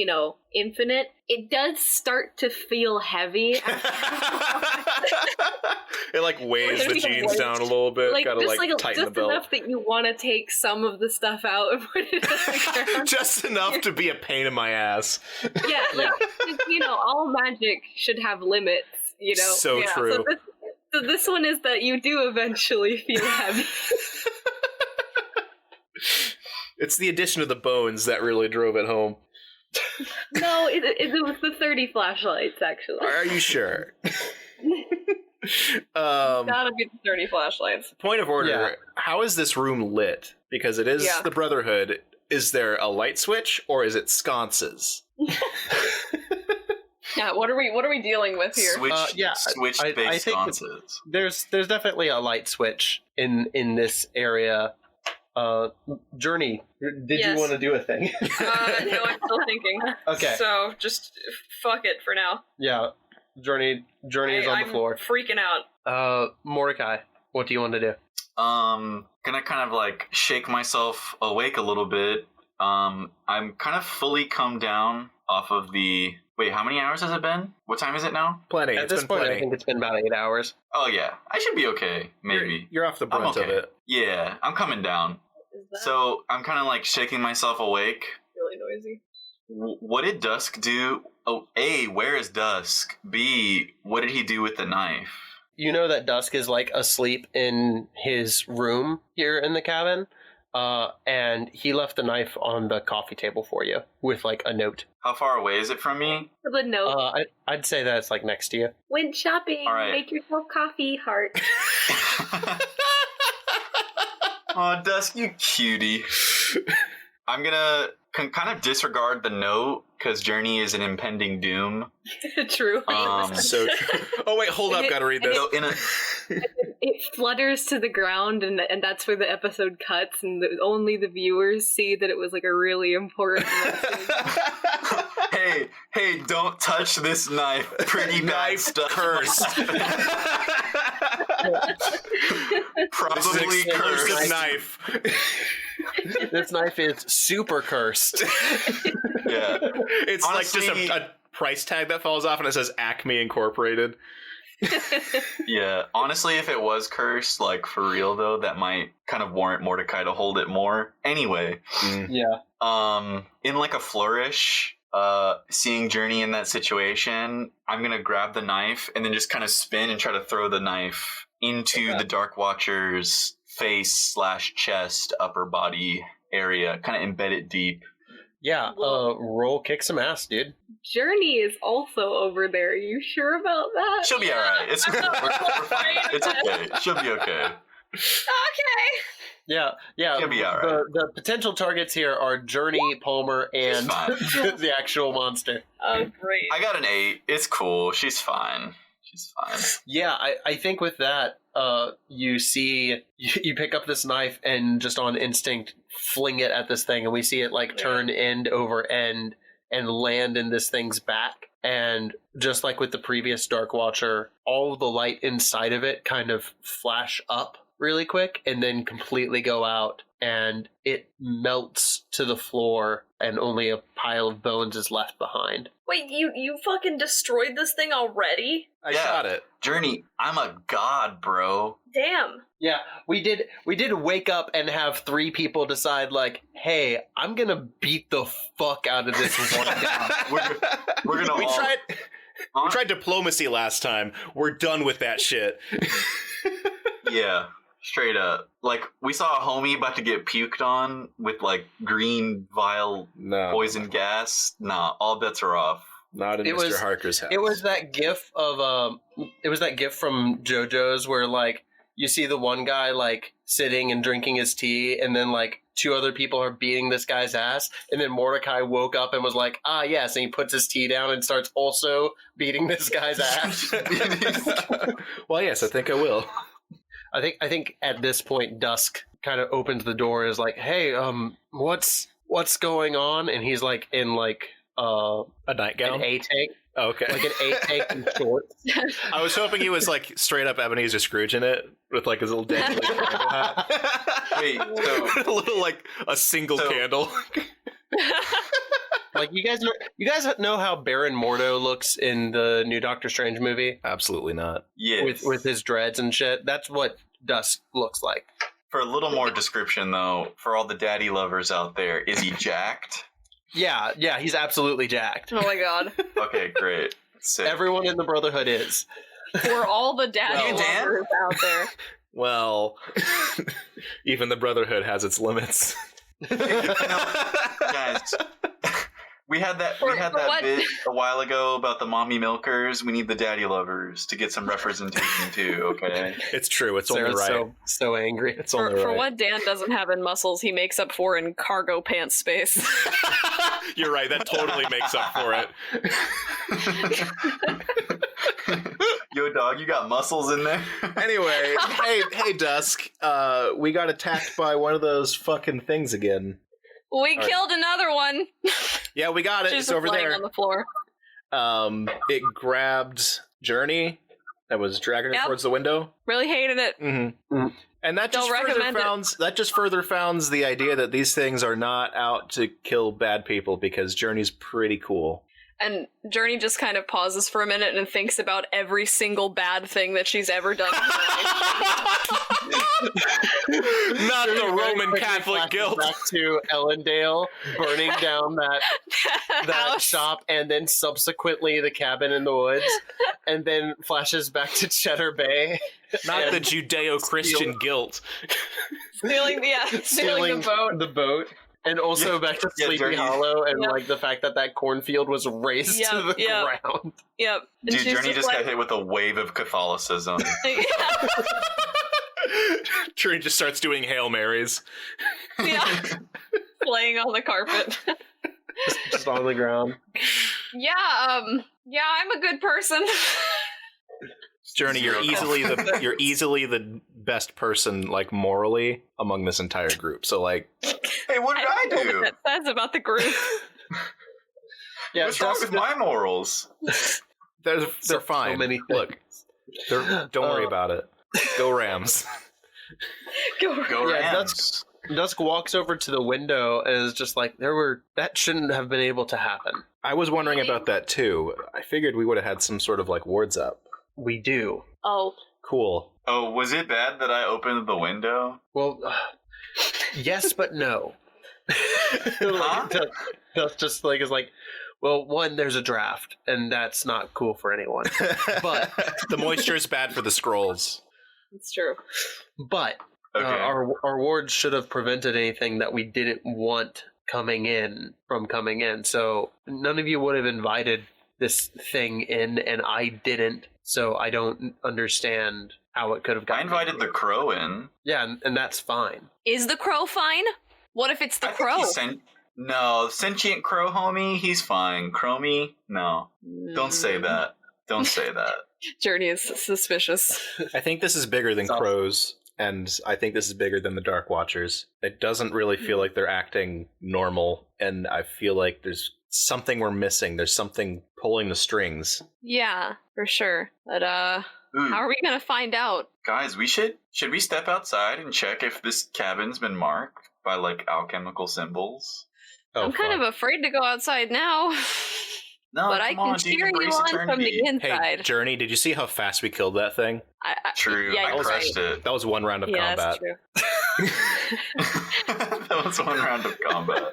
infinite, it does start to feel heavy. It like weighs the jeans down a little bit. Gotta tighten the belt. Just enough that you want to take some of the stuff out and put it on the ground. Just enough to be a pain in my ass. Yeah, all magic should have limits, So true. So this one is that you do eventually feel heavy. It's the addition of the bones that really drove it home. No, it was the 30 flashlights, actually. Are you sure? Gotta be the dirty flashlights. Point of order. Yeah. How is this room lit? Because it is the Brotherhood. Is there a light switch or is it sconces? Yeah, what are we dealing with here? Switch-based sconces. There's definitely a light switch in this area. Jurnee, did you want to do a thing? No, I'm still thinking. Okay. So just fuck it for now. Yeah, Jurnee is on the floor. I'm freaking out. Mordicai, what do you want to do? Gonna kind of like shake myself awake a little bit. I'm kind of fully come down off of the... Wait, how many hours has it been? What time is it now? Plenty. At this point, I think it's been about 8 hours. Oh yeah, I should be okay. Maybe you're off the brunt of it. Yeah, I'm coming down. So I'm kind of like shaking myself awake. Really noisy. What did Dusk do? Oh, A, where is Dusk? B, what did he do with the knife? You know that Dusk is like asleep in his room here in the cabin, and he left the knife on the coffee table for you with like a note. How far away is it from me? The note. I'd say that it's like next to you. Went shopping. All right. Make yourself coffee, heart. Oh, Dusk, you cutie. I'm gonna kind of disregard the note because Jurnee is an impending doom. True. So true. Oh wait, hold up, gotta read this. It flutters to the ground, and that's where the episode cuts, and only the viewers see that it was like a really important message. Hey, don't touch this knife. Pretty bad stuff. Cursed. Probably cursed knife. This knife is super cursed. Yeah. It's honestly, like just a price tag that falls off and it says Acme Incorporated. Yeah, honestly, if it was cursed, like for real though, that might kind of warrant Mordecai to hold it more. Anyway, Yeah. In like a flourish, seeing Jurnee in that situation, I'm gonna grab the knife and then just kind of spin and try to throw the knife into the Dark Watcher's face / chest, upper body area, kind of embed it deep. Yeah, roll kick some ass, dude. Jurnee is also over there. Are you sure about that? She'll be alright. It's okay. She'll be okay. Okay. Yeah. She'll be alright. The potential targets here are Jurnee, Palmer, and the actual monster. Oh, great. I got an 8. It's cool. She's fine. Yeah, I think with that, you see, you pick up this knife and just on instinct fling it at this thing, and we see it like turn end over end and land in this thing's back. And just like with the previous Dark Watcher, all the light inside of it kind of flash up really quick and then completely go out, and it melts to the floor and only a pile of bones is left behind. Wait, you fucking destroyed this thing already? I shot it. Jurnee, I'm a god, bro. Damn. Yeah, we did wake up and have 3 people decide like, hey, I'm gonna beat the fuck out of this one guy. We're gonna We tried diplomacy last time. We're done with that shit. Yeah, straight up. Like, we saw a homie about to get puked on with like green vial poison gas. Nah, all bets are off. Not in Mr. Harker's house. It was that gif of from JoJo's where like you see the one guy like sitting and drinking his tea, and then like 2 other people are beating this guy's ass, and then Mordecai woke up and was like, ah yes, and he puts his tea down and starts also beating this guy's ass. Well, yes, I think I will. I think at this point Dusk kind of opens the door and is like, hey, what's going on? And he's like in like a nightgown, an A-tank. Oh, okay, like an A-tank and shorts. I was hoping he was like straight up Ebenezer Scrooge in it with like his little dead hat. Wait, so a little like a single candle. Like you guys know how Baron Mordo looks in the new Doctor Strange movie? Absolutely not. Yeah, with his dreads and shit. That's what Dusk looks like. For a little more description, though, for all the daddy lovers out there, is he jacked? Yeah, he's absolutely jacked. Oh my god. Okay, great. Sick. Everyone in the Brotherhood is. For all the daddy lovers out there. Well, even the Brotherhood has its limits. Guys, We had that what? bit a while ago about the mommy milkers. We need the daddy lovers to get some representation too, okay? It's true. It's Sarah's only right. so angry. It's only right. For what Dan doesn't have in muscles, he makes up for in cargo pants space. You're right. That totally makes up for it. Yo, dog, you got muscles in there. Anyway, hey, Dusk. We got attacked by one of those fucking things again. We killed another one. Yeah, we got it. She's It's over laying there. on the floor. It grabbed Jurnee that was dragging her towards the window. Really hated it. Mm-hmm. And that just further founds the idea that these things are not out to kill bad people because Journee's pretty cool. And Jurnee just kind of pauses for a minute and thinks about every single bad thing that she's ever done in her life. Not the Roman Catholic guilt. Back to Ellendale, burning down that house. shop, and then subsequently the cabin in the woods, and then flashes back to Cheddar Bay. Not the Judeo-Christian guilt. Stealing the boat. And also back to Sleepy Jurnee. Hollow and like the fact that cornfield was razed to the ground. Yep. And Dude, she's Jurnee just got hit with a wave of Catholicism. Jurnee just starts doing Hail Marys. Yeah. Laying on the carpet. Just on the ground. Yeah, I'm a good person. Jurnee, you're easily the best person, like, morally among this entire group. So, like, Hey, what did I don't know do? what that says about the group. Yeah, What's wrong with my morals? they're fine. So many Look, don't worry about it. Go Rams. Go Yeah, Rams. Dusk walks over to the window and is just like, that shouldn't have been able to happen. I was wondering about that too. I figured we would have had some sort of like wards up. We do. Oh. Cool. Oh, was it bad that I opened the window? Well, yes, but no. Huh? Dusk just like is like, well, one, there's a draft, and that's not cool for anyone. But the moisture is bad for the scrolls. It's true. But Okay. our wards should have prevented anything that we didn't want coming in. So none of you would have invited this thing in, and I didn't. So I don't understand how it could have gotten. I invited the crow in. Yeah, and that's fine. Is the crow fine? What if it's the I think crow? he's no, sentient crow homie, he's fine. Chromie, no. Don't say that. Don't say that. Jurnee is suspicious. I think this is bigger than crows, and I think this is bigger than the Dark Watchers. It doesn't really feel like they're acting normal, and I feel like there's something we're missing. There's something pulling the strings. Yeah, for sure. But how are we gonna find out? Guys, should we step outside and check if this cabin's been marked by like alchemical symbols? Oh, I'm kind of afraid to go outside now. No, But I can cheer you on from the inside. Hey, Jurnee, did you see how fast we killed that thing? True, yeah, I you're crushed right. it. That was one round of Yeah, combat. that's true. That was one round of combat.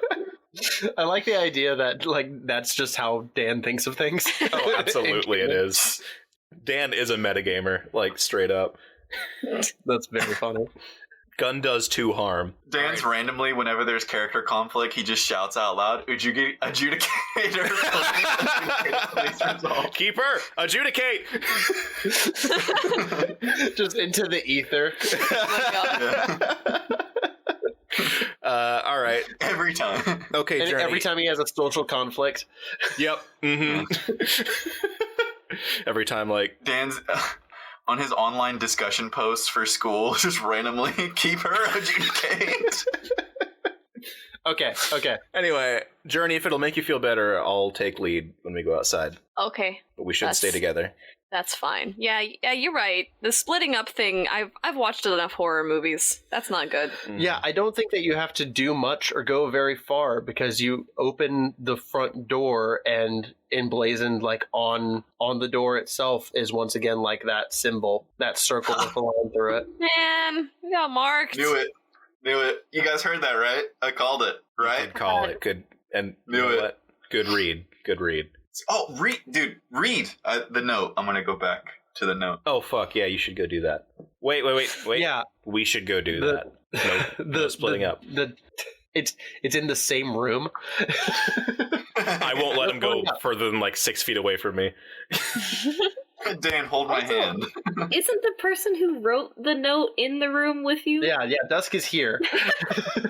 I like the idea that like that's just how Dan thinks of things. Oh, absolutely it is. Dan is a metagamer, like straight up. That's very funny. Gun does 2 harm. Dan's randomly, whenever there's character conflict, he just shouts out loud, adjudicator. Keep her! Adjudicate! Just into the ether. Oh my God. All right. Every time. Okay, And Jurnee. every time he has a social conflict. Yep. Mm-hmm. Every time, like... Dan's... on his online discussion posts for school, just randomly, keep her adjudicate. Okay. Anyway, Jurnee, if it'll make you feel better, I'll take lead when we go outside. Okay, But we should stay together. that's fine. Yeah, you're right. The splitting up thing, I've watched enough horror movies. That's not good. Yeah, I don't think that you have to do much or go very far because you open the front door and emblazoned like on the door itself is once again like that symbol, that circle with the line through it. Man, we got marked. Knew it. You guys heard that, right? I called it, right? Good call. It could. And Knew you know it. what? Good read. Oh, read the note. I'm gonna go back to the note. Oh, fuck. Yeah, you should go do that. Wait. Yeah, We should go do that. No splitting up. it's in the same room. I won't let him go further than like 6 feet away from me. Dan, hold my hand. Isn't the person who wrote the note in the room with you? Yeah, Dusk is here.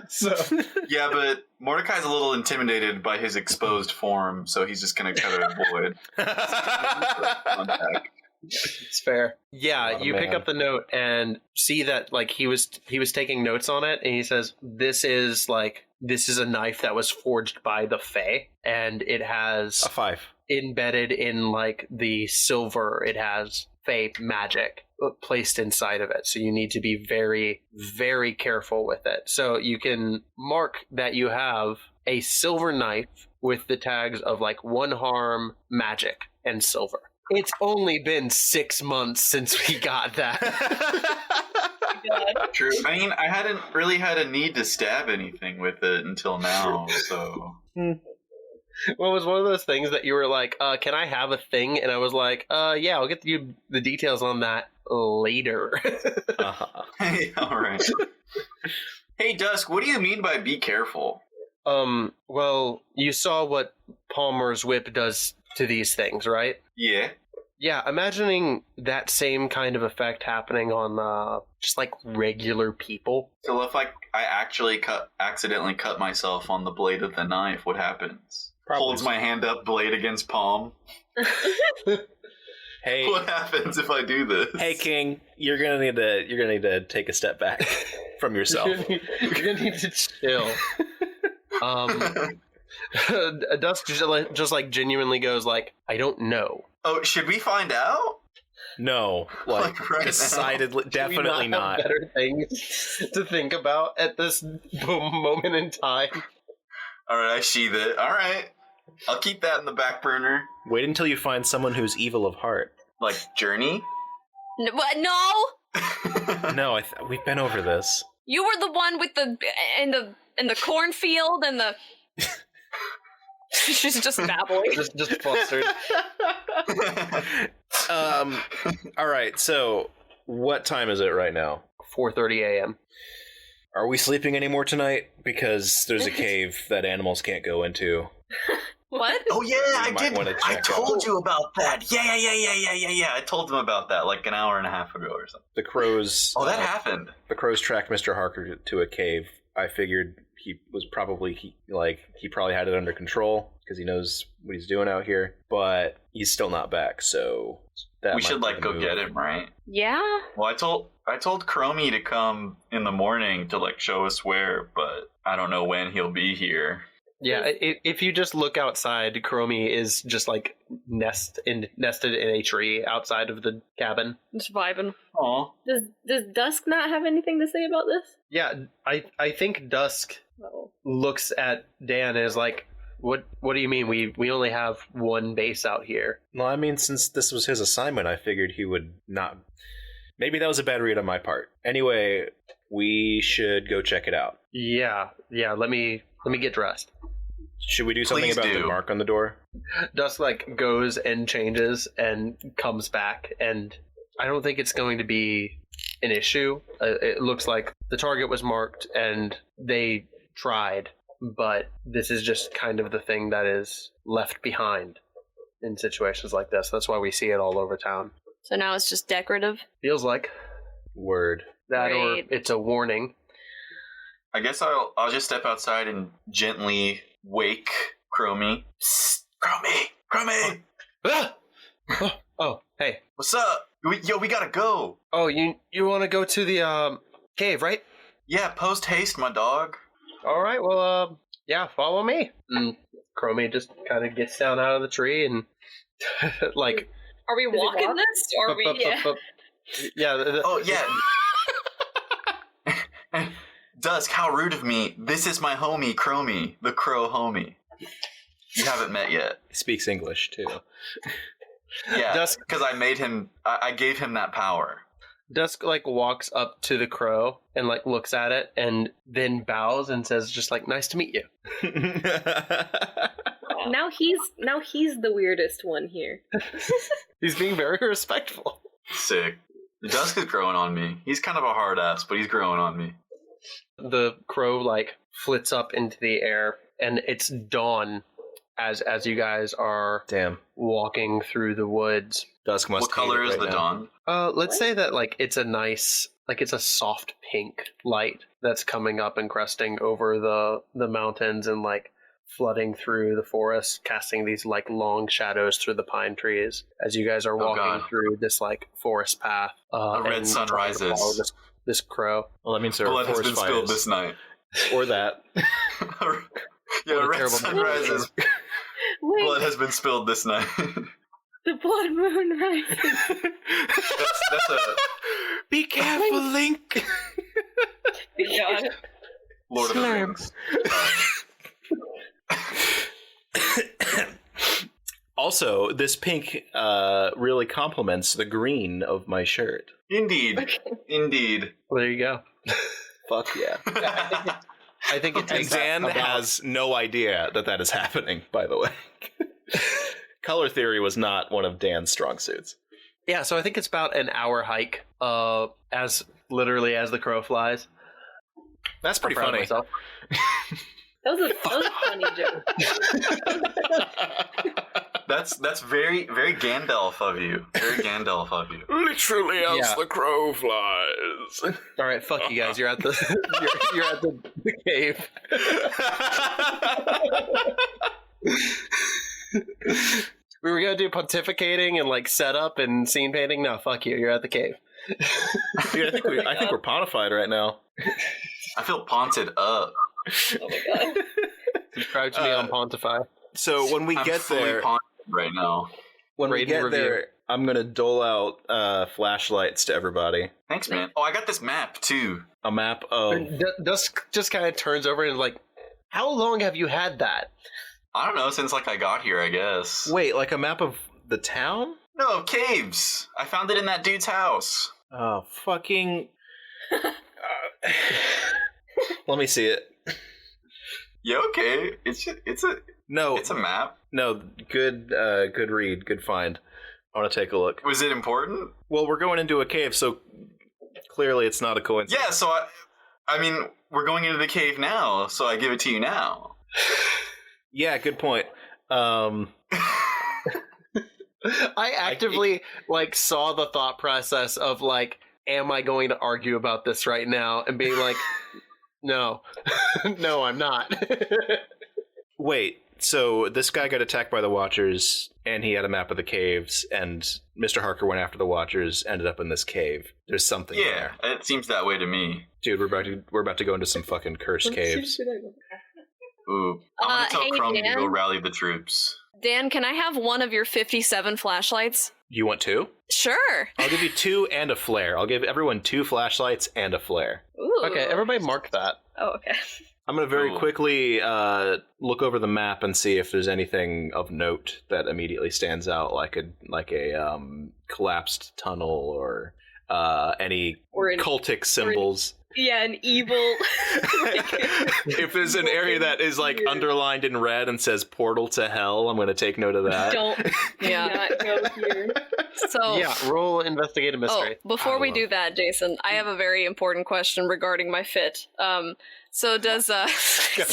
So Yeah, but Mordecai's a little intimidated by his exposed form, so he's just gonna kind of avoid contact. it's fair. Yeah, you pick up the note and see that like he was taking notes on it, and he says, this is a knife that was forged by the Fae, and it has a 5 embedded in like the silver. It has Fae magic placed inside of it, so you need to be very, very careful with it. So you can mark that you have a silver knife with the tags of like 1 harm, magic, and silver. It's only been 6 months since we got that. True. I mean, I hadn't really had a need to stab anything with it until now, so... Well, it was one of those things that you were like, can I have a thing? And I was like, yeah, I'll get you the details on that later. Hey, alright. Hey, Dusk, what do you mean by be careful? Well, you saw what Palmer's whip does to these things, right? Yeah. Yeah, imagining that same kind of effect happening on just like regular people. So if I actually accidentally cut myself on the blade of the knife, what happens? Probably. Holds my hand up, blade against palm. Hey, what happens if I do this? Hey, King, you're gonna need to take a step back from yourself. You're gonna need to chill. Dusk just like genuinely goes like, I don't know. Oh, should we find out? No, like right decidedly, definitely not. not. Better things to think about at this moment in time. All right, I sheath it. All right, I'll keep that in the back burner. Wait until you find someone who's evil of heart. Like Jurnee? What? No, No, we've been over this. you were the one with the in the cornfield and the. She's just babbling. just flustered. All right. So, what time is it right now? 4:30 a.m. Are we sleeping anymore tonight? Because there's a cave that animals can't go into. What? Oh yeah, I might did. wanna I check told out. you about that. Yeah. I told them about that like an hour and a half ago or something. The crows. Oh, that happened. The crows tracked Mr. Harker to a cave. I figured he probably had it under control because he knows what he's doing out here. But he's still not back, so that We should might like be go the get move. him, right? Yeah. Well, I told Chromie to come in the morning to like show us where, but I don't know when he'll be here. Yeah, if you just look outside, Chromie is just like nested in a tree outside of the cabin. Just vibing. Aw. Does Dusk not have anything to say about this? Yeah, I think Dusk Oh. looks at Dan and is like, What do you mean? We only have one base out here. Well, I mean, since this was his assignment, I figured he would not. Maybe that was a bad read on my part. Anyway, we should go check it out. Yeah. Let me get dressed. Should we do something Please about do. the mark on the door? Dusk like goes and changes and comes back, and I don't think it's going to be an issue. It looks like the target was marked and they tried, but this is just kind of the thing that is left behind in situations like this. That's why we see it all over town. So now it's just decorative. Feels like Word. that, Right. or it's a warning. I guess I'll just step outside and gently wake Chromie. Psst, Chromie! Ah! Oh, hey. What's up? We gotta go. Oh, you want to go to the cave, right? Yeah, post haste, my dog. All right. Well, yeah, follow me. And Chromie just kind of gets down out of the tree and like. Are we Does it walking walk? this? Or are we? Yeah. Yeah. Oh yeah. Dusk, how rude of me. This is my homie, Chromie, the crow homie. You haven't met yet. He speaks English, too. Yeah, Dusk- because I made him. I gave him that power. Dusk like walks up to the crow and like looks at it and then bows and says just like, "Nice to meet you." Now he's the weirdest one here. He's being very respectful. Sick. Dusk is growing on me. He's kind of a hard ass, but he's growing on me. The crow like flits up into the air, and it's dawn as you guys are walking through the woods. Dusk must. What color is the dawn? Let's say that like it's a nice, like it's a soft pink light that's coming up and cresting over the mountains and like flooding through the forest, casting these like long shadows through the pine trees as you guys are walking through this like forest path. A red sun rises. This crow. Well, that means there Blood are has forest been fires. spilled this night. Or that. Yeah, red sun rises. Wait, Blood has been spilled this night. the blood moon rises. that's a Be careful, Link. God. Lord of the Rings. Also, this pink really complements the green of my shirt. Indeed. Indeed. Well, there you go. Fuck yeah. I think it takes Dan has no idea that is happening, by the way. Color theory was not one of Dan's strong suits. Yeah, so I think it's about an hour hike, as literally as the crow flies. That's pretty I'm proud of funny. myself. That was a funny joke. That's very, very Gandalf of you. Very Gandalf of you. Literally as the crow flies. All right, fuck you guys. You're at the you're at the cave. We were gonna do pontificating and like setup and scene painting. No, fuck you. You're at the cave. Dude, I think we're pontified right now. I feel ponted up. Oh my god. Subscribe to me on Pontify. So when we I'm get fully there, ponted right now. when we Rate and get review. there, I'm gonna dole out flashlights to everybody. Thanks, man. Oh, I got this map too. A map of. Dusk just kind of turns over and is like, how long have you had that? I don't know, since like I got here, I guess. Wait, like a map of the town? No, caves. I found it in that dude's house. Oh, fucking. Let me see it. Yeah, okay. It's a map. No, good read, good find. I want to take a look. Was it important? Well, we're going into a cave, so clearly it's not a coincidence. Yeah, so I mean, we're going into the cave now, so I give it to you now. Yeah, good point. I actively like saw the thought process of like, am I going to argue about this right now? And being like, no, no, I'm not. Wait, so this guy got attacked by the Watchers, and he had a map of the caves, and Mr. Harker went after the Watchers, ended up in this cave. There's something Yeah, there. it seems that way to me. Dude, we're about to go into some fucking cursed caves. Ooh, I'm gonna tell hey, Crumb to Dan? go rally the troops. Dan, can I have one of your 57 flashlights? You want 2? Sure. I'll give you 2 and a flare. I'll give everyone 2 flashlights and a flare. Ooh. Okay, everybody mark that. Oh, okay. I'm going to very Cool. quickly look over the map and see if there's anything of note that immediately stands out, like a collapsed tunnel or any Or an- cultic symbols. Yeah, an evil. If there's an area that is like Weird. underlined in red and says portal to hell, I'm going to take note of that. Don't Yeah. not go here. So, Yeah, roll investigative mystery. before we I do love- that, Jason, I have a very important question regarding my fit. So does God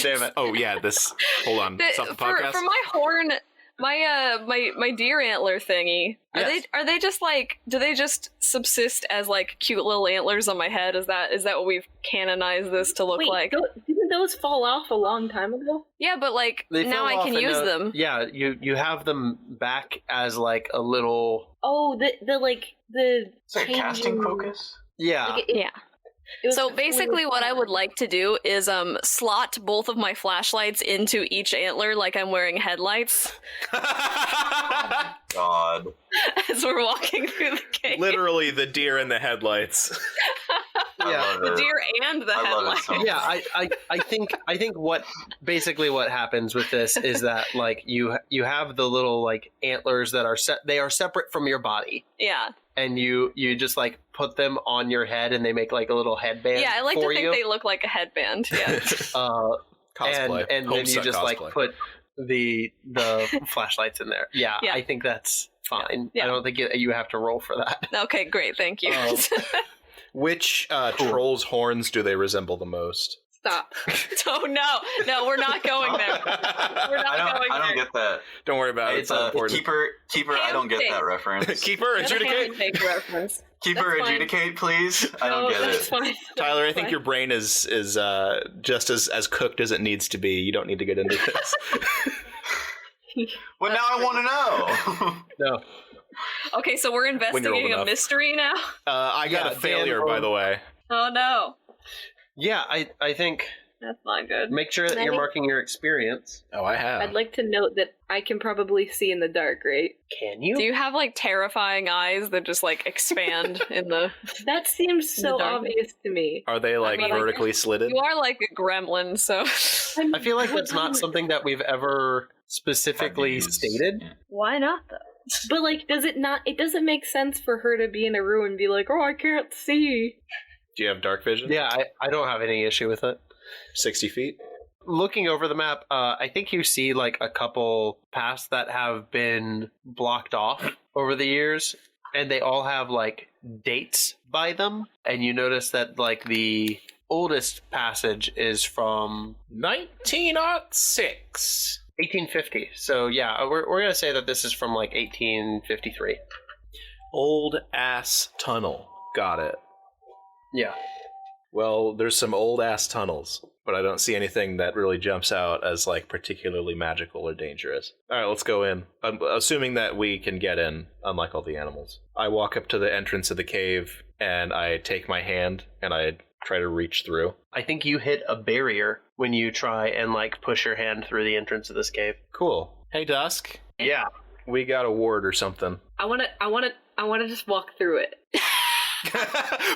damn it. Oh yeah, this. Hold on. Stop the podcast. for my horn, my deer antler thingy, Yes. are they just like, do they just subsist as like cute little antlers on my head? Is that what we've canonized this to look Wait, like? didn't those fall off a long time ago? Yeah, but like They now fell I off can and use no- them. Yeah, you have them back as like a little. Oh, the Is that casting focus? Yeah. Like Yeah. it was So fully basically what I would formed. like to do is slot both of my flashlights into each antler like I'm wearing headlights God. as we're walking through the cave. Literally the deer in the headlights. I Yeah. love The it. deer and the I love it headlights. so much. Yeah, I think what basically what happens with this is that like you have the little like antlers that are they are separate from your body, Yeah. and you just like put them on your head and they make like a little headband. Yeah, I like to for think you. they look like a headband. Yeah. Cosplay. and then you Homestuck just like cosplay. put the flashlights in there. Yeah, Yeah. I think that's fine. Yeah. I don't think you have to roll for that. Okay, great. Thank you. Oh. Which Cool. troll's horns do they resemble the most? Stop. Oh no, we're not going there. We're not going there. I don't get that. Don't worry about it. It's a keeper. I don't get that reference. Keeper, adjudicate. Fake reference. Keeper, adjudicate, please. I don't get it. Fine. Tyler, I think your brain is just as cooked as it needs to be. You don't need to get into this. Well, now I want to know. No. Okay, so we're investigating a mystery now? I got a failure, by the way. Oh no. Yeah, I think That's not good. make sure that you're marking your experience. Oh, I have. I'd like to note that I can probably see in the dark, right? Can you? Do you have like terrifying eyes that just like expand in the... That seems so dark. obvious to me. Are they like vertically slitted? You are like a gremlin, so... I feel like that's not something that we've ever specifically stated. Why not though? But like, does it not? It doesn't make sense for her to be in a room and be like, "Oh, I can't see." Do you have dark vision? Yeah, I don't have any issue with it. 60 feet? Looking over the map, I think you see like a couple paths that have been blocked off over the years, and they all have like dates by them. And you notice that like the oldest passage is from 1906. 1850. So yeah, we're gonna say that this is from like 1853. Old ass tunnel. Got it. Yeah. Well, there's some old ass tunnels, but I don't see anything that really jumps out as like particularly magical or dangerous. All right, let's go in. I'm assuming that we can get in, unlike all the animals. I walk up to the entrance of the cave and I take my hand and I try to reach through. I think you hit a barrier when you try and like push your hand through the entrance of this cave. Cool. Hey, Dusk. Yeah. We got a ward or something. I want to just walk through it.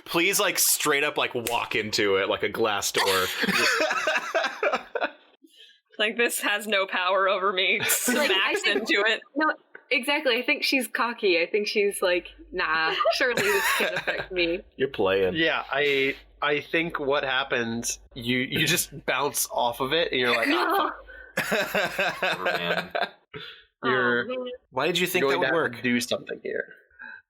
Please, like, straight up, like, walk into it like a glass door. Like, this has no power over me. Smacks into it. No, exactly. I think she's cocky. I think she's like, nah, surely this can't affect me. You're playing. Yeah, I think what happens, you just bounce off of it and you're like, No. Oh, man. you're Oh, man. Why did you think that going would to work? have to do something here.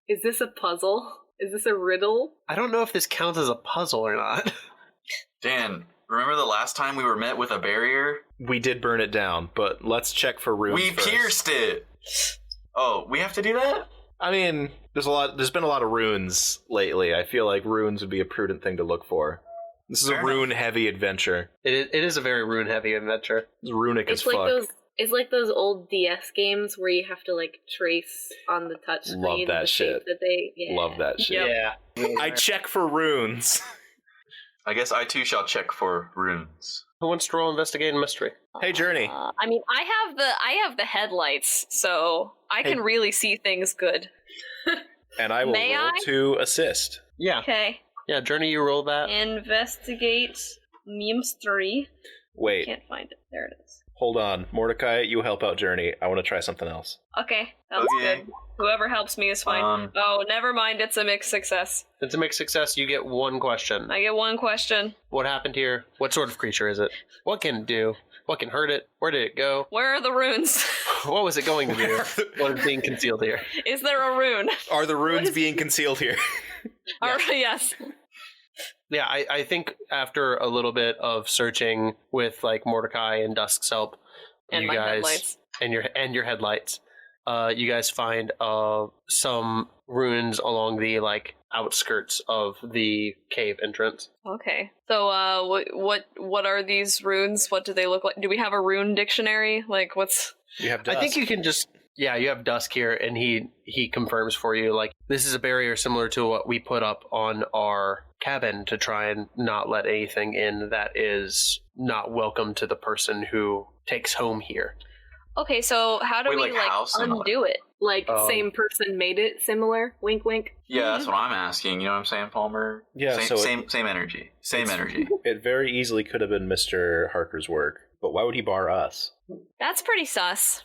Is this a puzzle? Is this a riddle? I don't know if this counts as a puzzle or not. Dan, remember the last time we were met with a barrier? We did burn it down, but let's check for runes We first. pierced it. Oh, we have to do that? I mean, there's been a lot of runes lately. I feel like runes would be a prudent thing to look for. This is Fair a rune-heavy adventure. It is a very rune-heavy adventure. It's runic as It's like fuck. It's like those old DS games where you have to like trace on the touch screen. Love that the shape shit. That they, yeah. Love that shit. Yeah. I check for runes. I guess I too shall check for runes. Who wants to roll investigate a mystery? Hey, Jurnee. I mean, I have the headlights, so I can really see things good. And I will May roll I? to assist. Yeah. Okay. Yeah, Jurnee, you roll that. Investigate mystery. Wait, Can't find it. There it is. hold on. Mordicai, you help out Jurnee. I want to try something else. Okay, that's Okay. good. Whoever helps me is fine. Oh, never mind. It's a mixed success. It's a mixed success. You get one question. I get one question. What happened here? What sort of creature is it? What can it do? What can hurt it? Where did it go? Where are the runes? What was it going to do? What is being concealed here? Is there a rune? Are the runes being concealed here? Yes. Yeah, I think after a little bit of searching with like Mordecai and Dusk's help, And you my guys headlights. and your headlights, you guys find some runes along the like outskirts of the cave entrance. Okay. So, what are these runes? What do they look like? Do we have a rune dictionary? Like, what's? You have Dusk. I think you can just you have Dusk here, and he confirms for you like this is a barrier similar to what we put up on our cabin to try and not let anything in that is not welcome to the person who takes home here. Okay, so how do Wait, we like, like how similar? undo it? Like same person made it similar. Wink, wink. Yeah, that's what I'm asking. You know what I'm saying, Palmer? Yeah, Same energy. Same energy. It very easily could have been Mr. Harker's work, but why would he bar us? That's pretty sus.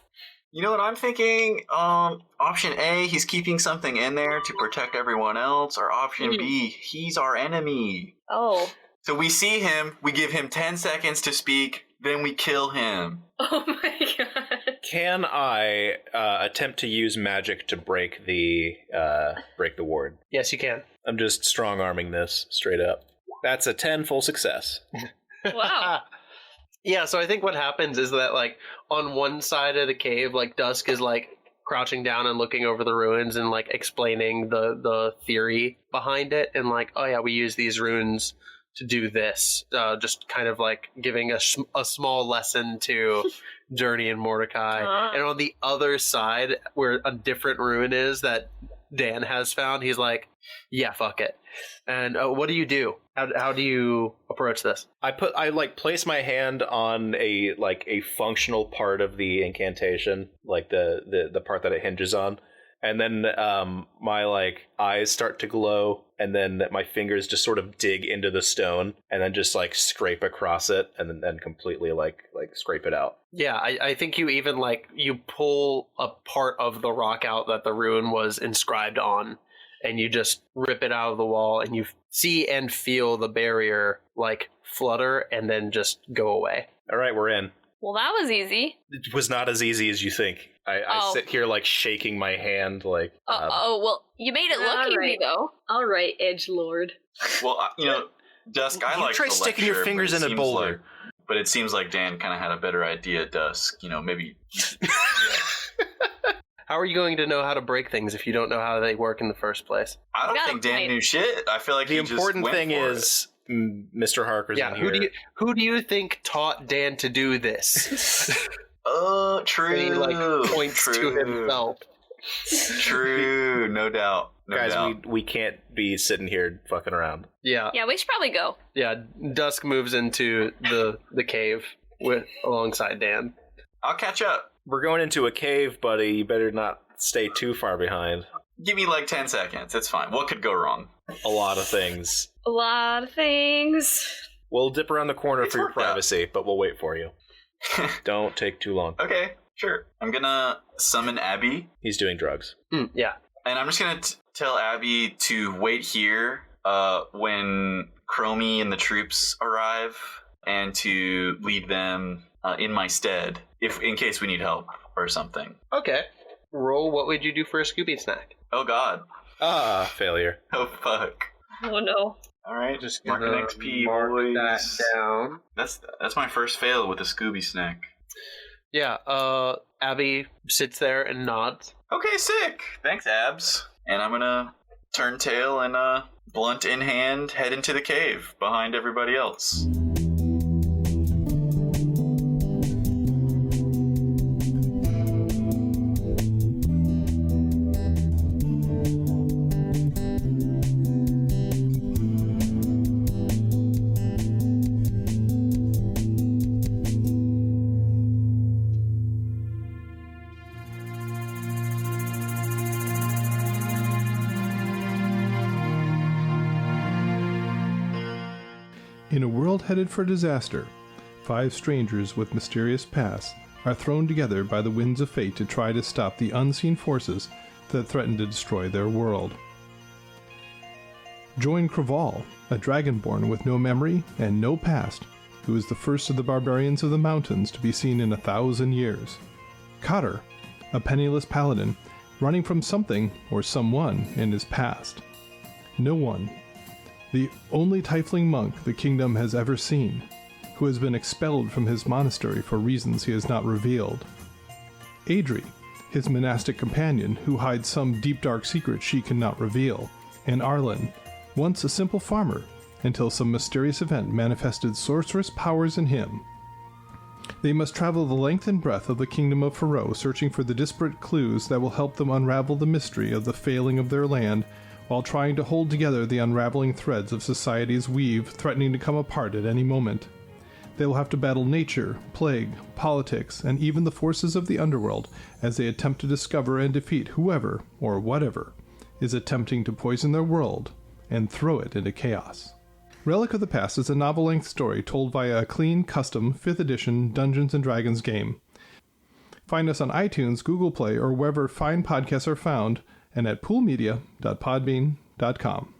You know what I'm thinking? Option A, he's keeping something in there to protect everyone else. Or option B, he's our enemy. Oh. So we see him, we give him 10 seconds to speak, then we kill him. Oh my god. Can I attempt to use magic to break the ward? Yes, you can. I'm just strong-arming this straight up. That's a 10 full success. Wow. Yeah, so I think what happens is that, like, on one side of the cave, like, Dusk is, like, crouching down and looking over the ruins and, like, explaining the theory behind it. And, like, oh, yeah, we use these runes to do this. Just kind of, like, giving a small lesson to Jurnee and Mordicai. And on the other side, where a different rune is that Dan has found, he's like, yeah, fuck it. And what do? How do you approach this? I place my hand on a functional part of the incantation, like the part that it hinges on, and then my like eyes start to glow, and then my fingers just sort of dig into the stone, and then just like scrape across it, and then completely like scrape it out. Yeah, I think you even you pull a part of the rock out that the rune was inscribed on, and you just rip it out of the wall, and you see and feel the barrier like flutter and then just go away. All right, we're in. Well, that was easy. It was not as easy as you think. I sit here like shaking my hand like... well, you made it look easy, though. All right, edgelord. Well, Dusk, I like try sticking your fingers in a boulder. But it seems like Dan kind of had a better idea, Dusk. Maybe... How are you going to know how to break things if you don't know how they work in the first place? I don't think Dan knew shit. I feel like the important thing is Mr. Harker's in here. Who do you think taught Dan to do this? True. He points to himself. True, no doubt. Guys, we can't be sitting here fucking around. Yeah. Yeah, we should probably go. Yeah, Dusk moves into the cave alongside Dan. I'll catch up. We're going into a cave, buddy. You better not stay too far behind. Give me 10 seconds. It's fine. What could go wrong? A lot of things. A lot of things. We'll dip around the corner for your privacy, but we'll wait for you. Don't take too long. Okay, sure. I'm gonna summon Abby. He's doing drugs. Yeah. And I'm just gonna tell Abby to wait here when Chromie and the troops arrive, and to lead them in my stead, in case we need help or something. Okay. Roll, what would you do for a Scooby snack? Oh god. Failure. Oh fuck. Oh no. Alright, just mark an XP, mark boys. that down. That's my first fail with a Scooby snack. Yeah, Abby sits there and nods. Okay, sick. Thanks, Abs. And I'm gonna turn tail and blunt in hand head into the cave behind everybody else. In a world headed for disaster, 5 strangers with mysterious pasts are thrown together by the winds of fate to try to stop the unseen forces that threaten to destroy their world. Join Craval, a dragonborn with no memory and no past, who is the first of the barbarians of the mountains to be seen in 1,000 years. Cotter, a penniless paladin, running from something or someone in his past. No one, the only tiefling monk the kingdom has ever seen, who has been expelled from his monastery for reasons he has not revealed. Adri, his monastic companion, who hides some deep dark secret she cannot reveal. And Arlen, once a simple farmer, until some mysterious event manifested sorcerous powers in him. They must travel the length and breadth of the kingdom of Faroe, searching for the disparate clues that will help them unravel the mystery of the failing of their land, while trying to hold together the unraveling threads of society's weave, threatening to come apart at any moment. They will have to battle nature, plague, politics, and even the forces of the underworld as they attempt to discover and defeat whoever, or whatever, is attempting to poison their world and throw it into chaos. Relic of the Past is a novel-length story told via a clean, custom, 5th edition Dungeons & Dragons game. Find us on iTunes, Google Play, or wherever fine podcasts are found, and at poolmedia.podbean.com.